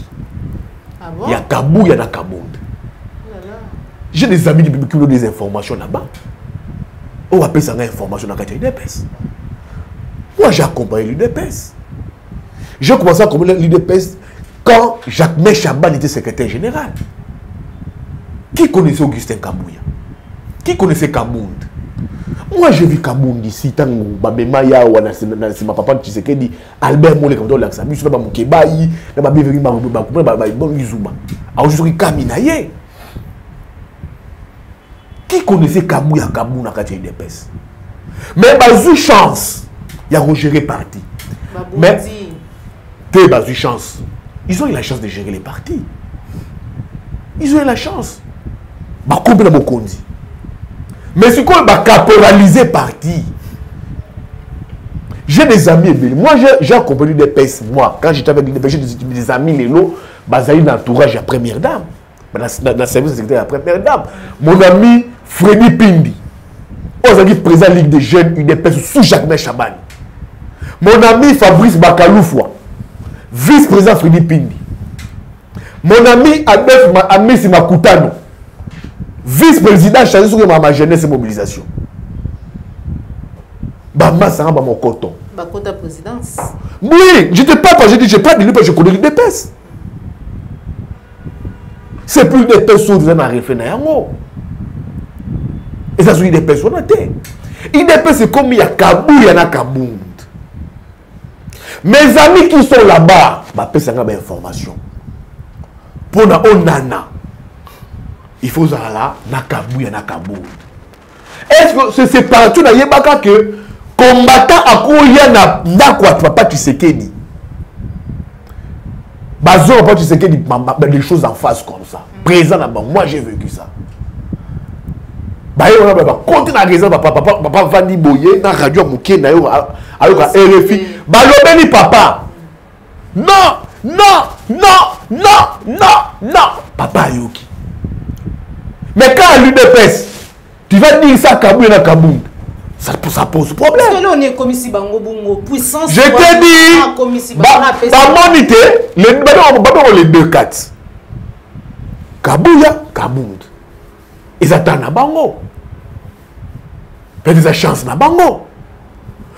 Il y a Kabou, il y a Kabound. J'ai des amis qui ont des informations là-bas. On appelle ça une information dans l'UDPS. Moi, j'ai accompagné l'UDPS. J'ai commencé à accompagner l'UDPS quand Jacques Chaban était secrétaire général. Qui connaissait Augustin Kabouya? Qui connaissait Kabound? Moi, j'ai vu Kabound ici, tant que ma papa Tshisekedi, Albert Molé, comme ça, je suis mon Kebaï, je suis bon Izuma. Alors, je suis Kaminaye. Qui connaissait Kabouya Kabound dans la IDPS? Mais j'ai eu chance. Il y a Roger parti. Mais ils ont eu chance. Ils ont eu la chance de gérer les partis. Ils ont eu la chance. Mais c'est quoi caporaliser parti? J'ai des amis. Moi, j'ai accompagné des PS. Moi, quand j'étais avec j'ai des amis, les lots, ils ont l'entourage de la première dame. Dans le service de la première dame. Mon ami Freddy Pindi. On a dit président Ligue des jeunes, une PS sous Jacques Chaban. Mon ami Fabrice Bakaloufwa, vice-président Freddy Pindi. Mon ami Adolphe Amesi Makutano, vice-président chargé sur ma jeunesse et mobilisation. Bama Sanga mon coton. Bakota présidence. Oui, je ne te parle pas, je dis, je parle de lui parce que je connais l'UDPS. C'est plus des personnes qui ont refait. Et ça, c'est des personnes. l'UDPS, c'est comme il y a Kabou, il y en a Kabound. Mes amis qui sont là-bas, ça a des informations. Pour Onana, il faut là, Nakabou, il y en a Kabound. Est-ce que c'est partout dans Yébaka que combattant à quoi il y a Nakwa, papa Tshisekedi. Bazo, papa Tshisekedi, des choses en face comme ça. Présent là-bas, moi j'ai vécu ça. Continue à raison, papa Vandi Boye, dans radio Mouké, dans RFI. Balobeni papa. Non, Papa Yoki. Mais quand à l'UDPS, tu vas dire ça à Kabou et à Kabound. Ça pose problème. Parce que là, on est comme si bango bongo puissance. Je te dis, les deux quatre. Kabouya, Kabound. Ils attendent à bango. Ils ont chance à bango.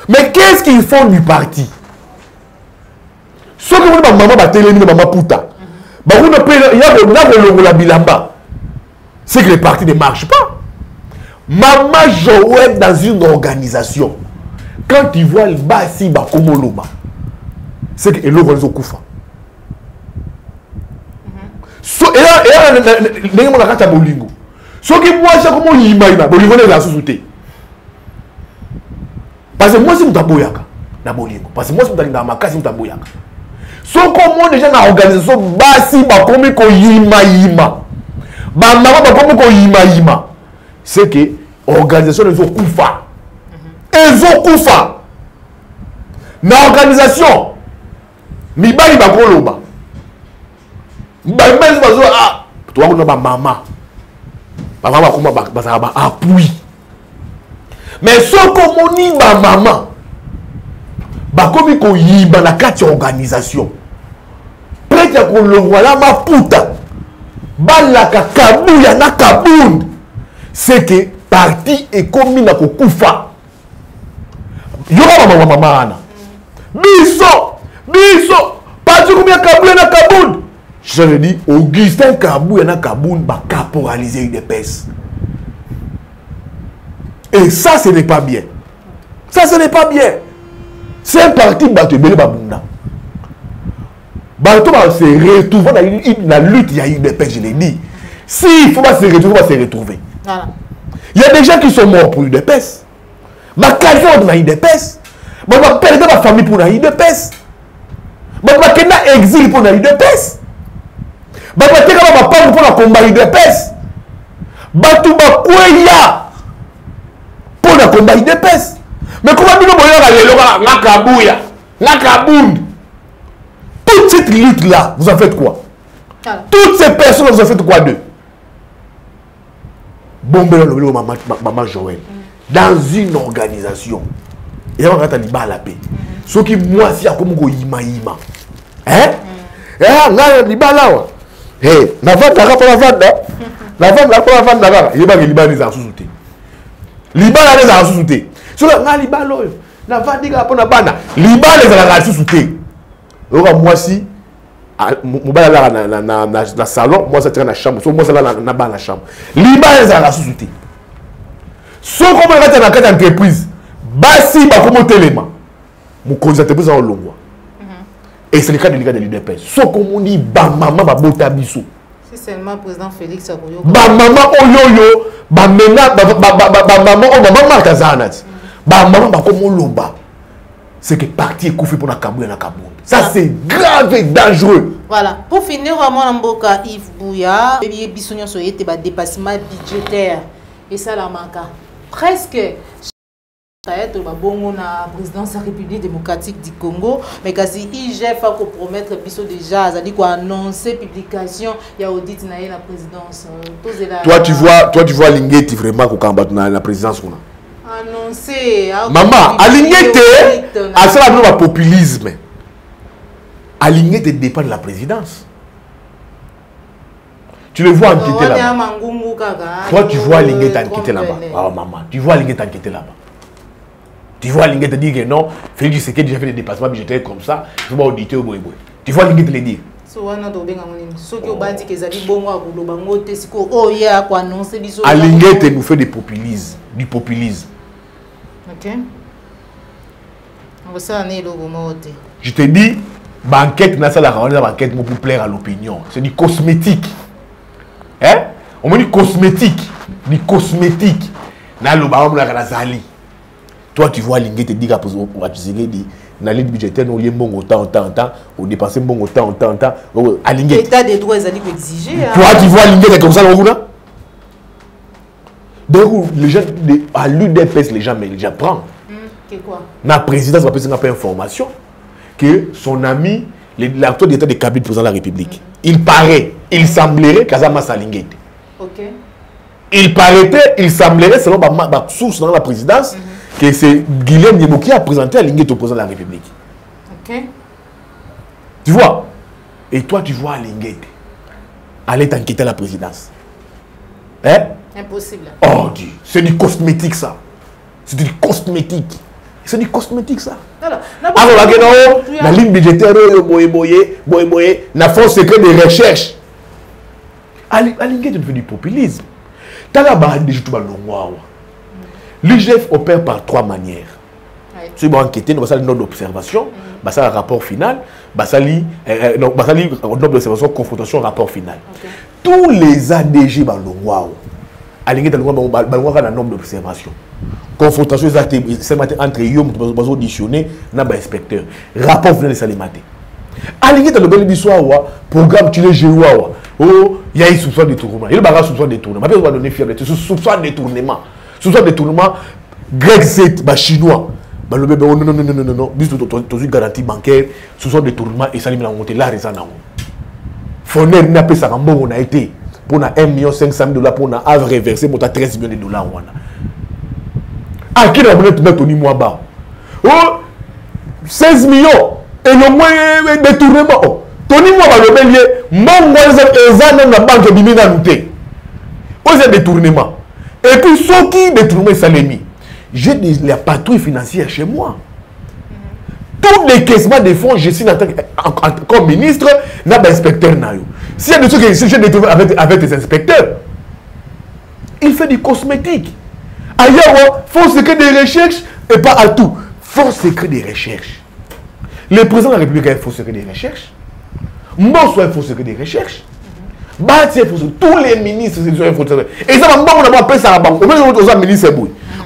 Mais qu'est-ce qu'ils font du parti? Ce que vous maman Batelemi, maman Pouta. C'est que les partis ne marchent pas. Maman Joël dans une organisation. Quand tu vois le Bassi Bakomoloba, c'est que l'eau va Koufa. Et là, Bolingo. Ce qui moi, c'est comme Yimaïna, Bolingo est la sous-souté. Parce que moi, c'est Mutaboyaka, na Bolingo. Parce que moi, c'est Mutaboyaka, c'est Mutaboyaka. Ce que moi, déjà dans l'organisation, Bassi Bakomiko Yimaïma. Maman Bakomiko Yimaïma. C'est que l'organisation est Koufa. Ils ont Koufa. Dans l'organisation, Mibali Bakoloba. Ah, toi, on a maman. Maman, comment appui. Mais ce qu'on dit, maman, bakomi ko yiba na kati organisation. Prête à qu'on le voit là, ma puta. Balaka Kabouya na Kabound. C'est que parti est commis na Koufa. Yora maman. Biso. Parti combien Kabouya na Kabound. Je le dis, Augustin Kabou et Nakaboun va caporaliser une épaisse. Et ça, ce n'est pas bien. Ça, ce n'est pas bien. C'est un parti qui va te béler Babounda. Bato va se retrouver dans la lutte, il y a une épaisse, je l'ai dit. S'il faut pas se retrouver, il va se retrouver. Voilà. Il y a des gens qui sont morts pour une épaisse. Ma carrière dans une épaisse. Ma perdre ma famille pour une épaisse. Ma kena exil pour une épaisse. Babateka ba papa pour la combat UDPS. Batu bakweya pour la combat UDPS. Mais comment bino boyaka lelo na Kabouya, na Kabound. Toute cette lutte là, vous en faites quoi? Toutes ces personnes, vous en faites quoi d'eux? Bombé le maman Joël dans une organisation. Et on va t'aliba à la paix. Ce qui moi si a comme go yima. Hein? Là liba là. Hey, la vente là pour la vente là. La vente là pour la vente là. Il va que Liban les a sous-souté. Liban les a sous-souté. Sur la Liban là, la vente là pour la bande. Liban les a sous-souté. Alors moi si mon bal là na salon, moi ça tient dans la chambre. Moi ça là na bas la chambre. Liban les a sous-souté. Ce qu'on va mettre dans cette entreprise, basi ba comme téléma. Mon conseil entreprise en longue. Et c'est le cas de l'UDPS. Ce qu'on dit, maman va bota biso. C'est seulement le président Félix Akoyo. Maman oyoyo, maman Martazanat. Maman va comme loba. C'est que parti est couffé pour la Kabou et la Kabound. Ça c'est grave et dangereux. Voilà. Pour finir, Ramon Mboka Yves Bouya, il y a un dépassement budgétaire. Et ça la manque. Presque. Bongo na présidence de la République démocratique du Congo, mais quasi IGF a compromettre biso déjà, ça dit quoi annoncer publication, il y a audit na la présidence. Toi tu vois Lingeti vraiment qu'on combattre la présidence qu'on a. Annoncer. Maman, Lingeti, à ça la populisme. Lingeti dépend de la présidence. Tu le vois enquêter là-bas. Toi tu vois Lingeti enquêter là-bas. Oh maman, tu vois Lingeti enquêter là-bas. Tu vois Lingeti te dire que non, Félix Tshisekedi déjà fait des dépassements budgétaires comme ça, il faut pas auditer au boy. Tu vois Lingeti te le dire. Lingeti nous fait du populisme. Ok. Je te dis, banquette n'a pas la banquette pour plaire à l'opinion. C'est du cosmétique. Hein? On me dit cosmétique. Du cosmétique. N'a le baron la Razali. Toi, tu vois, Lingeti te dit qu'à Tshisekedi, dans la ligne budgétaire, nous avons bon autant, on dépense bon autant. À Lingeti. L'état des droits est exigé. Toi, tu vois, Lingeti comme ça, donc, les gens, à l'UDPS, les gens prennent. Que quoi? La présidence va pas information que son ami, l'acteur d'état de cabinet du président de la République. Il paraît, il semblerait qu'Azama Salingate. Ok. Il paraît, il semblerait, selon ma source dans la présidence, que c'est Guilhem Yebo qui a présenté Alingate au président de la République. Ok. Tu vois? Et toi, tu vois Alingate aller t'enquêter à la présidence. Hein? Impossible. Oh Dieu, c'est du cosmétique ça. C'est du cosmétique. C'est du cosmétique ça. Alors, la ligne budgétaire, la force secret de recherche. Alingate fait du populisme. L'IGF opère par 3 manières. Tu vas enquêter, nous allons note d'observation, nous allons rapport final, nous allons note d'observation, confrontation, rapport final. Tous les ADG dans le Wow, Alingate a un nombre d'observation. Confrontation entre eux, nous allons auditionner dans l'inspecteur. Rapport final de Salimate. Alingate a le programme tu les joues. Oh, il y a un soupçon de détournement. Il y a un soupçon de détournement. Je vais donner fiabilité. Soupçon de détournement. Soupçon de détournement. Grec Z, chinois. Non. Bis tu garantie bancaire. Soupçon de détournement et ça lui a monté là raison. Fournir n'a pas ça bon on a été pour 1,5 million pour na avoir reversé pour 13 millions de dollars. À qui on a donné Tony Mwaba. Oh 16 millions et le moins détournement. Tony Mwaba le bélier, mon voisin la banque de Minanouté. Aux détournements. Et puis ceux qui détournent ça les mis. J'ai la patrouille financière chez moi. Tous les caissements de fonds, je suis comme ministre, n'a pas inspecteur. S'il y a des trucs que j'ai détourné avec des inspecteurs, il fait du cosmétique. Ailleurs, fonds secret de recherche et pas à tout. Fonds secret de recherche. Le président de la République a un fonds secret de recherche. Moi, soit un fonds secret de recherche. Tous les ministres, c'est un fonds secret. Et ça, on a appelé ça à la banque.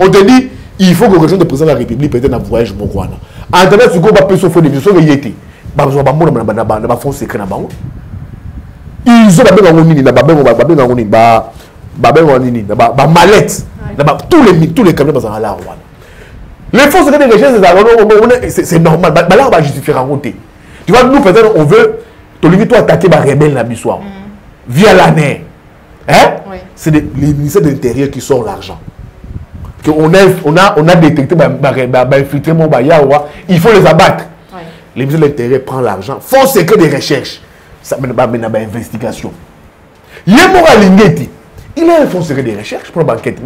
On te dit, il faut que le président de la République peut-être un voyage au Rwanda. En attendant, tu vas pas faire des missions, il y a été. Ils ont fonds secret. Ils ont mallette. Tous les camions sont à la Rwanda. Les fonds secrets de recherche, c'est normal. Là, on va justifier en côté. Tu vois, nous, peut-être, on veut. Tu attaquer les rebelles dans l'histoire. Via l'année. Hein? Oui. C'est les ministères de l'Intérieur qui sortent l'argent. On a détecté infiltrement, il faut les abattre. Oui. Les ministères de l'Intérieur prennent l'argent. Fonds secret de recherche. Ça mène à une investigation. Il y a il a un fonds secret de recherche pour la banquette.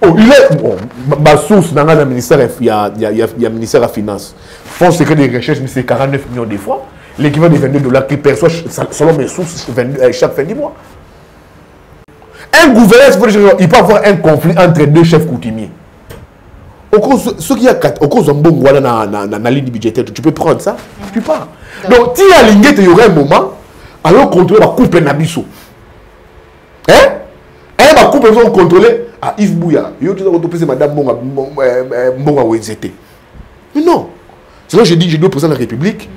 Oh, il est. Bon, ma source dans le ministère, il y a le ministère de la Finance. Fonds secret de recherche, c'est 49 millions de fois. L'équivalent de 22 $ qu'il perçoit, selon mes sources, chaque fin du mois. Un gouverneur, il peut avoir un conflit entre 2 chefs coutumiers. Ce qui a au cause d'un bon dans la ligne budgétaire, tu peux prendre ça? Tu peux pas. Donc, si à Lingate, il y aurait un moment, alors contrôler va couper Nabiso. Hein? Elle va couper, ils contrôler. Ah, Yves Bouya, il y a madame Mbonga Wenzete. Mais non. C'est là que je dis, je dois président de la République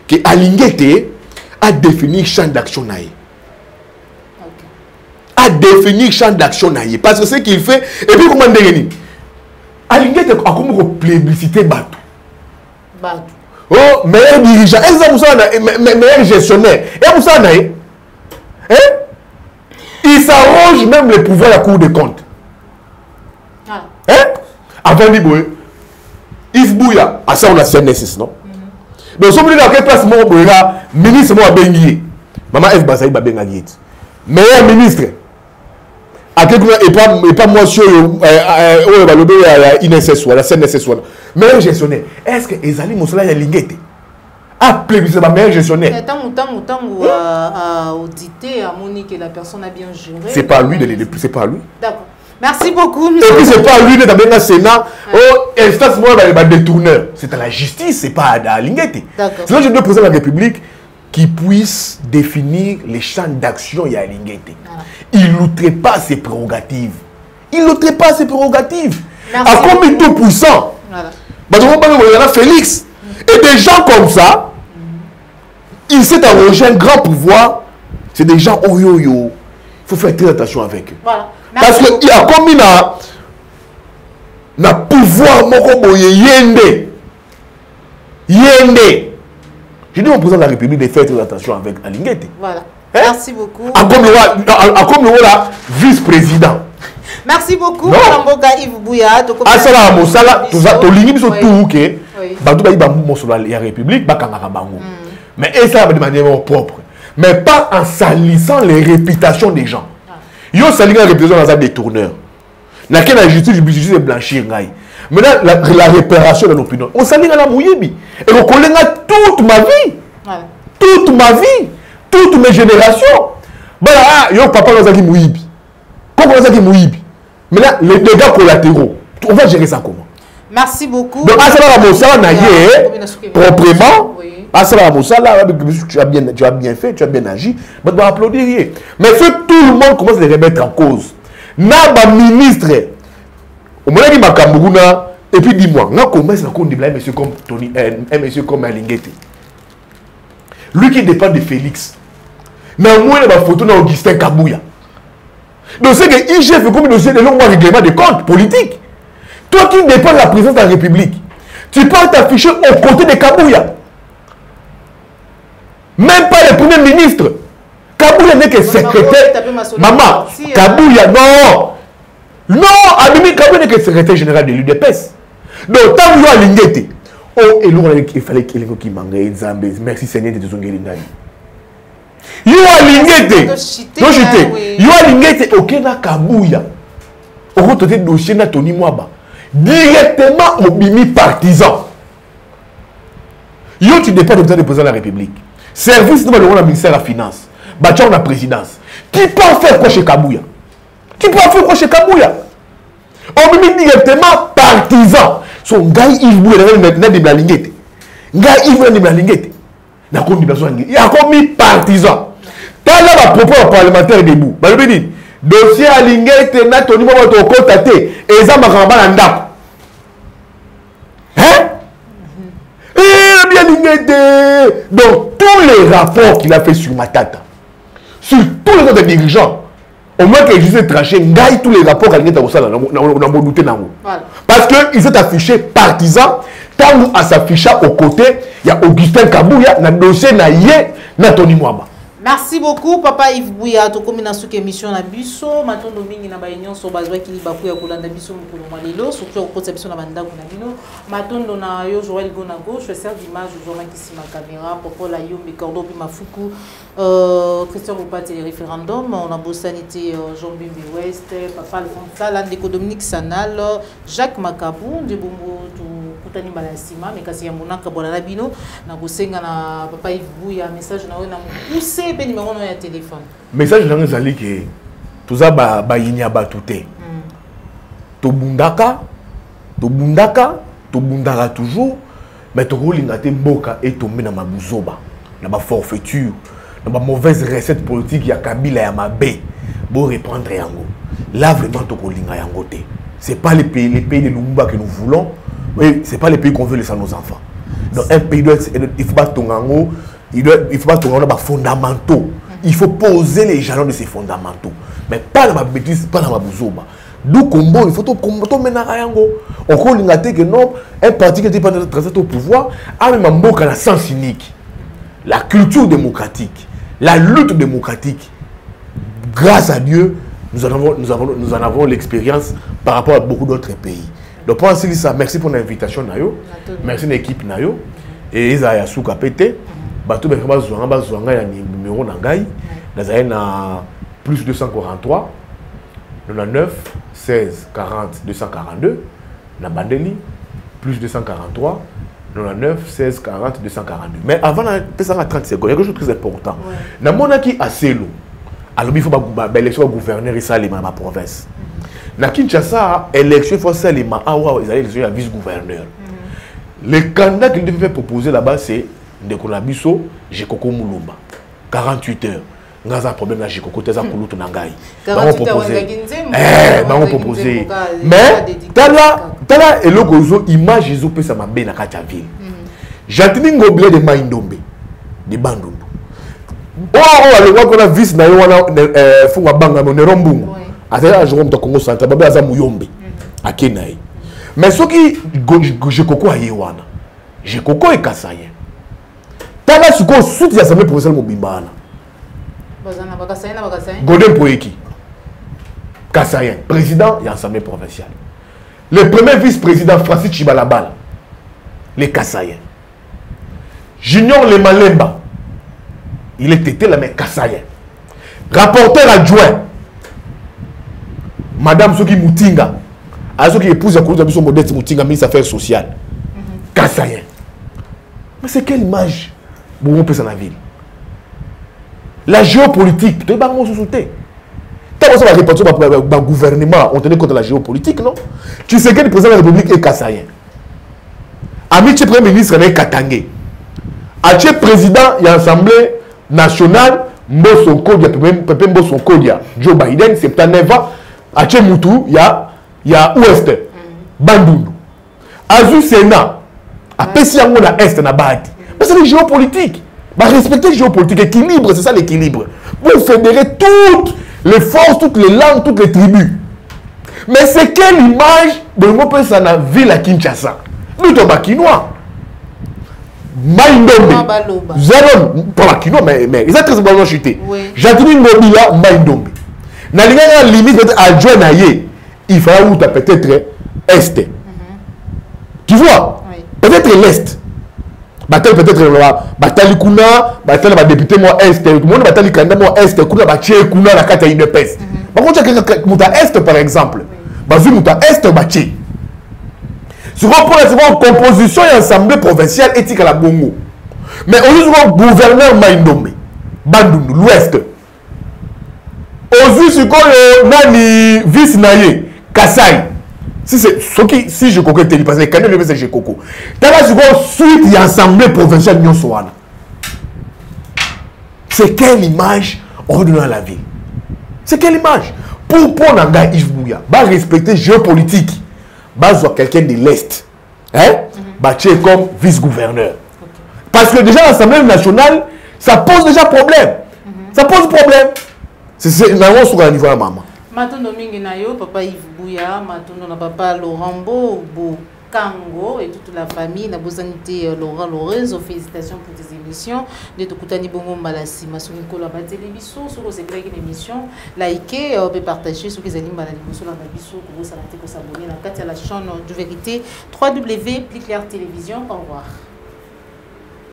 que Alingate a défini le champ d'action. A défini le champ d'action. Parce que ce qu'il fait, et puis comment dire, Alingate a comme une plébiscité Batou. Oh, meilleur dirigeant, meilleur gestionnaire. Et vous savez, il s'arrange même le pouvoir à la Cour des comptes. Hein? Avant de dire, Yves Bouya, à ça on a CNSS, non? Donc, si vous voulez dans quelle place, moi, ministre, moi, Benguié. Maman F. Basaï, Benguié. Meilleur ministre. Et pas moi, sur l'INSS, la CNSS. Meilleur gestionnaire. Est-ce que Ezali Moussala est Lingate? Appelez le meilleur gestionnaire. Tant audité, à Monique, et la personne a bien géré. C'est pas lui, c'est pas lui. D'accord. Merci beaucoup. Et puis c'est pas lui, dans le Sénat. Oh, instance, moi, il va détourneur. C'est à la justice, c'est pas à Lingate. C'est là que je dois présenter la République qui puisse définir les champs d'action à Lingate. Il n'outrepasse pas ses prérogatives. À combien de pourcents? Voilà. Félix. Et des gens comme ça, ils s'est arrogé un grand pouvoir. C'est des gens yo. Il faut faire très attention avec eux. Voilà. Parce qu'il y a combien de pouvoir yende Yende. Je dis au président de la République de faire très attention avec Alingete. Voilà. Hein? Merci beaucoup. Comme le roi vice-président. Merci beaucoup, Mboka Yves Bouya. Asala Mosala, tout lingi biso tout que Badou ba iba mosala la République ba kangaka bango. Mais et ça de manière propre. Mais pas en salissant les réputations des gens. Yo salinga la réputation dans un détourneur. Na quelle la justice de blanchir ngai. Maintenant la réparation de l'opinion. On salinga la mouyibi et on collinga toute ma vie. Toute ma vie, toutes mes générations. Bah yo papa dans un mouyibi. Comment ça qui mouyibi. Maintenant, les dégâts collatéraux, on va gérer ça comment? Merci beaucoup. Donc, Asala Moussala Naye, proprement, Asala Moussala, tu as bien fait, tu as bien agi, mais on va applaudir. Mais si tout le monde commence à les remettre en cause, Naba ministre, au moment où Makambouna, et puis dis-moi, on commence à compter un monsieur comme Tony, un monsieur comme Alingete. Lui qui dépend de Félix. N'a moins la photo d'Augustin Kabouya. Donc c'est que IGF fait comme dossier de longs règlement de compte politique. Toi qui dépends de la présidence de la République, tu peux t'afficher aux côtés de Kabouya. Même pas le premier ministre. Kabouya n'est que secrétaire. Maman, Kabouya, non. Non, Abimi Kabouya n'est que secrétaire général de l'UDPS. Donc tant que vous avez l'ingété. Oh, et l'on il fallait qu'il y ait Zambé. Merci Seigneur de ton guérinage. Yo alingete no chite yo alingete okena Kabouya okotote dossier na Tony Mwaba directement au bimi partisan yo tu dépends du président de la République service de le ministère de la finance bacha la présidence qui peut faire quoi chez Kabouya qui peut faire quoi chez Kabouya au bimi directement partisan son gars il voulait maintenant de alingete gars il voulait de alingete na ko ni besoin il a commis partisan. T'as là la propos parlementaire debout. Bah le dit dossier Alingete na Tony Mwaba to contacté et ça m'a ramené en dap. Hein? Eh bien Alingete. Donc tous les rapports qu'il a fait sur Matata, sur tous les autres dirigeants, au moins que je sais tranché, ngaï tous les rapports qu'Alingete a ça là, on a douté nango. Parce que il s'est affiché partisan. Tant à s'afficher aux côtés, il y a Augustin Kabouya, na dossier na yé na Tony Mwaba. Merci beaucoup, Papa Yves Bouya. Tu as sur émission na biso. Maintenant, nous na baignon sur bazwa qui libaku ya kolanda biso mukolo malelo. Surtout au côté biso na banda kuna bino. Maintenant, na yo Joël Gonago. Je sers d'image aujourd'hui qui si ma caméra. Pour la yo Mikordo puis Mafuku. Christian Boupate les référendums. On a Bossanité Jean Bimbi West. Papa Alphonse Landeko Dominique Sanal. Jacques Makabou. De Bongo Kutani Balasima. Mais kasi ya monaka bolana bino. Na gosenga na Papa Yves Bouya. Message na we na poussé. Numéro de téléphone. Message dans les alliés que tout ça ba yinya batouté. To bundaka toujours, mais to rolingate mboka et tomber dans ma bouzoba, dans ma forfaiture, dans ma mauvaise recette politique ya Kabila ya mabe. Bon reprendre yango. Là vraiment to rolinga yango te. C'est pas les pays de Lumumba que nous voulons. Oui, c'est pas les pays qu'on veut laisser à nos enfants. Donc un pays doit il faut pas tongango. Il faut pas tourner dans les fondamentaux. Il faut poser les jalons de ces fondamentaux. Mais pas dans ma bêtise, pas dans ma bouzoba. D'où combo, il faut tout mener à yango. On croit que non, un parti qui était pas au pouvoir a même un mot qui a un sens unique. La culture démocratique, la lutte démocratique. Grâce à Dieu, nous en avons l'expérience par rapport à beaucoup d'autres pays. Donc pour ça, merci pour l'invitation Nayo. Merci à l'équipe Nayo. Et Isaïa Souka Pété. Bato be bazwanga ya numéro na ngai nazali na plus 243 99 16 40 242 na bandeli plus 243 99 16 40 242. Mais avant la 30 secondes, il y a quelque chose de très important. Na monaki aselo alors il faut ba élection gouverneur et ça les ma province. Na Kinshasa élection faut ça les ma awa ils allaient élection à vice gouverneur. Le candidat qu'il devait proposer là-bas c'est Ndeko na biso Jekoko Mulumba 48 heures ngaza problème na Jekoko teza kulutu na ngai ba proposer mais tala eloko zo image zo pesa mabe na kati ya ville Jatini Ngobile de Maindombe de Bandundu le roi qu'on a vice na yo wana funga banga no Nerombungu atela Jérôme to Congo Central babe aza muyombe akenayi mais soki Jekoko aye wana j'ai Coco et Kassayen. Tala suko soutien l'Assemblée provinciale Mobimba. Godin Poeki. Kassayen, président de l'Assemblée provinciale. Le premier vice-président Francis Chibalabal. Les Kassayen. Junior Lemalemba. Il était là, mais Kassayen. Rapporteur adjoint. Madame Soki Moutinga. À ceux qui épousent la cour Modeste Moutinga, ministre des Affaires sociales. Kassayen. Mais c'est quelle image pour on peut dans la ville? La géopolitique, tu es pas mon sous-souté. Tu as réparti le gouvernement, on tenait compte de la géopolitique, non? Tu sais que le président de la République est Kassayen. Amici Premier ministre est Katangé. Amici président de l'Assemblée nationale, Mbosso Kodia, Pepe Mbosso Kodia, Joe Biden, 79 ans. Amici Moutou, il y a Ouest, Bandundu. Azu Sénat, à Pessiango na Est, na Bahati. Mais c'est la géopolitique. Respecter la géopolitique, équilibre, c'est ça l'équilibre. Vous fédérez toutes les forces, toutes les langues, toutes les tribus. Mais c'est quelle image de l'Europe dans la ville à Kinshasa? Nous sommes à Kinois. Maïndombe. Zéro, pas à Kinois, mais ils ont très bien chuté. J'attends une mobile Maïndombe. Dans la limite, peut-être adjoint à Yé, il faudra où tu as peut-être Est. Tu vois? Peut-être l'Est. Bataille peut-être bataille kuna bataille ba député moi est tout le monde bataille candidat moi est kuna ba tché kuna la carte une peste par contre muta est par exemple bazu muta est ba tché sur pour la composition et assemblée provinciale éthique à la Bongo mais au gouverneur Maïndombe Bandundu l'ouest au sur nani vice naye Kasai. Si je coco télé parce que quand même c'est je coco. T'as suite il y a assemblée provinciale Nyon Soana. C'est quelle image on donne à la ville? C'est quelle image? Pour Nanga Yves Bouya, va respecter géopolitique. Va voir quelqu'un de l'Est. Hein? Bah tu es comme vice-gouverneur. Parce que déjà l'Assemblée nationale, ça pose déjà problème. Ça pose problème. C'est vraiment sur le niveau de la maman. Matondo mingi na yo, papa Yves Bouya, matondo na papa Laurent Bo, Kango et toute la famille. Na bozanité Laurent Lorenzo, félicitations pour tes émissions. De Tokutani Bongo Malassi, Masoniko la télévision, sur ces blagues d'émission. Likez, on peut partager sur les animaux à la sur la biso, pour vous s'abonner à la chaîne de vérité. www.pliclair télévision. Au revoir.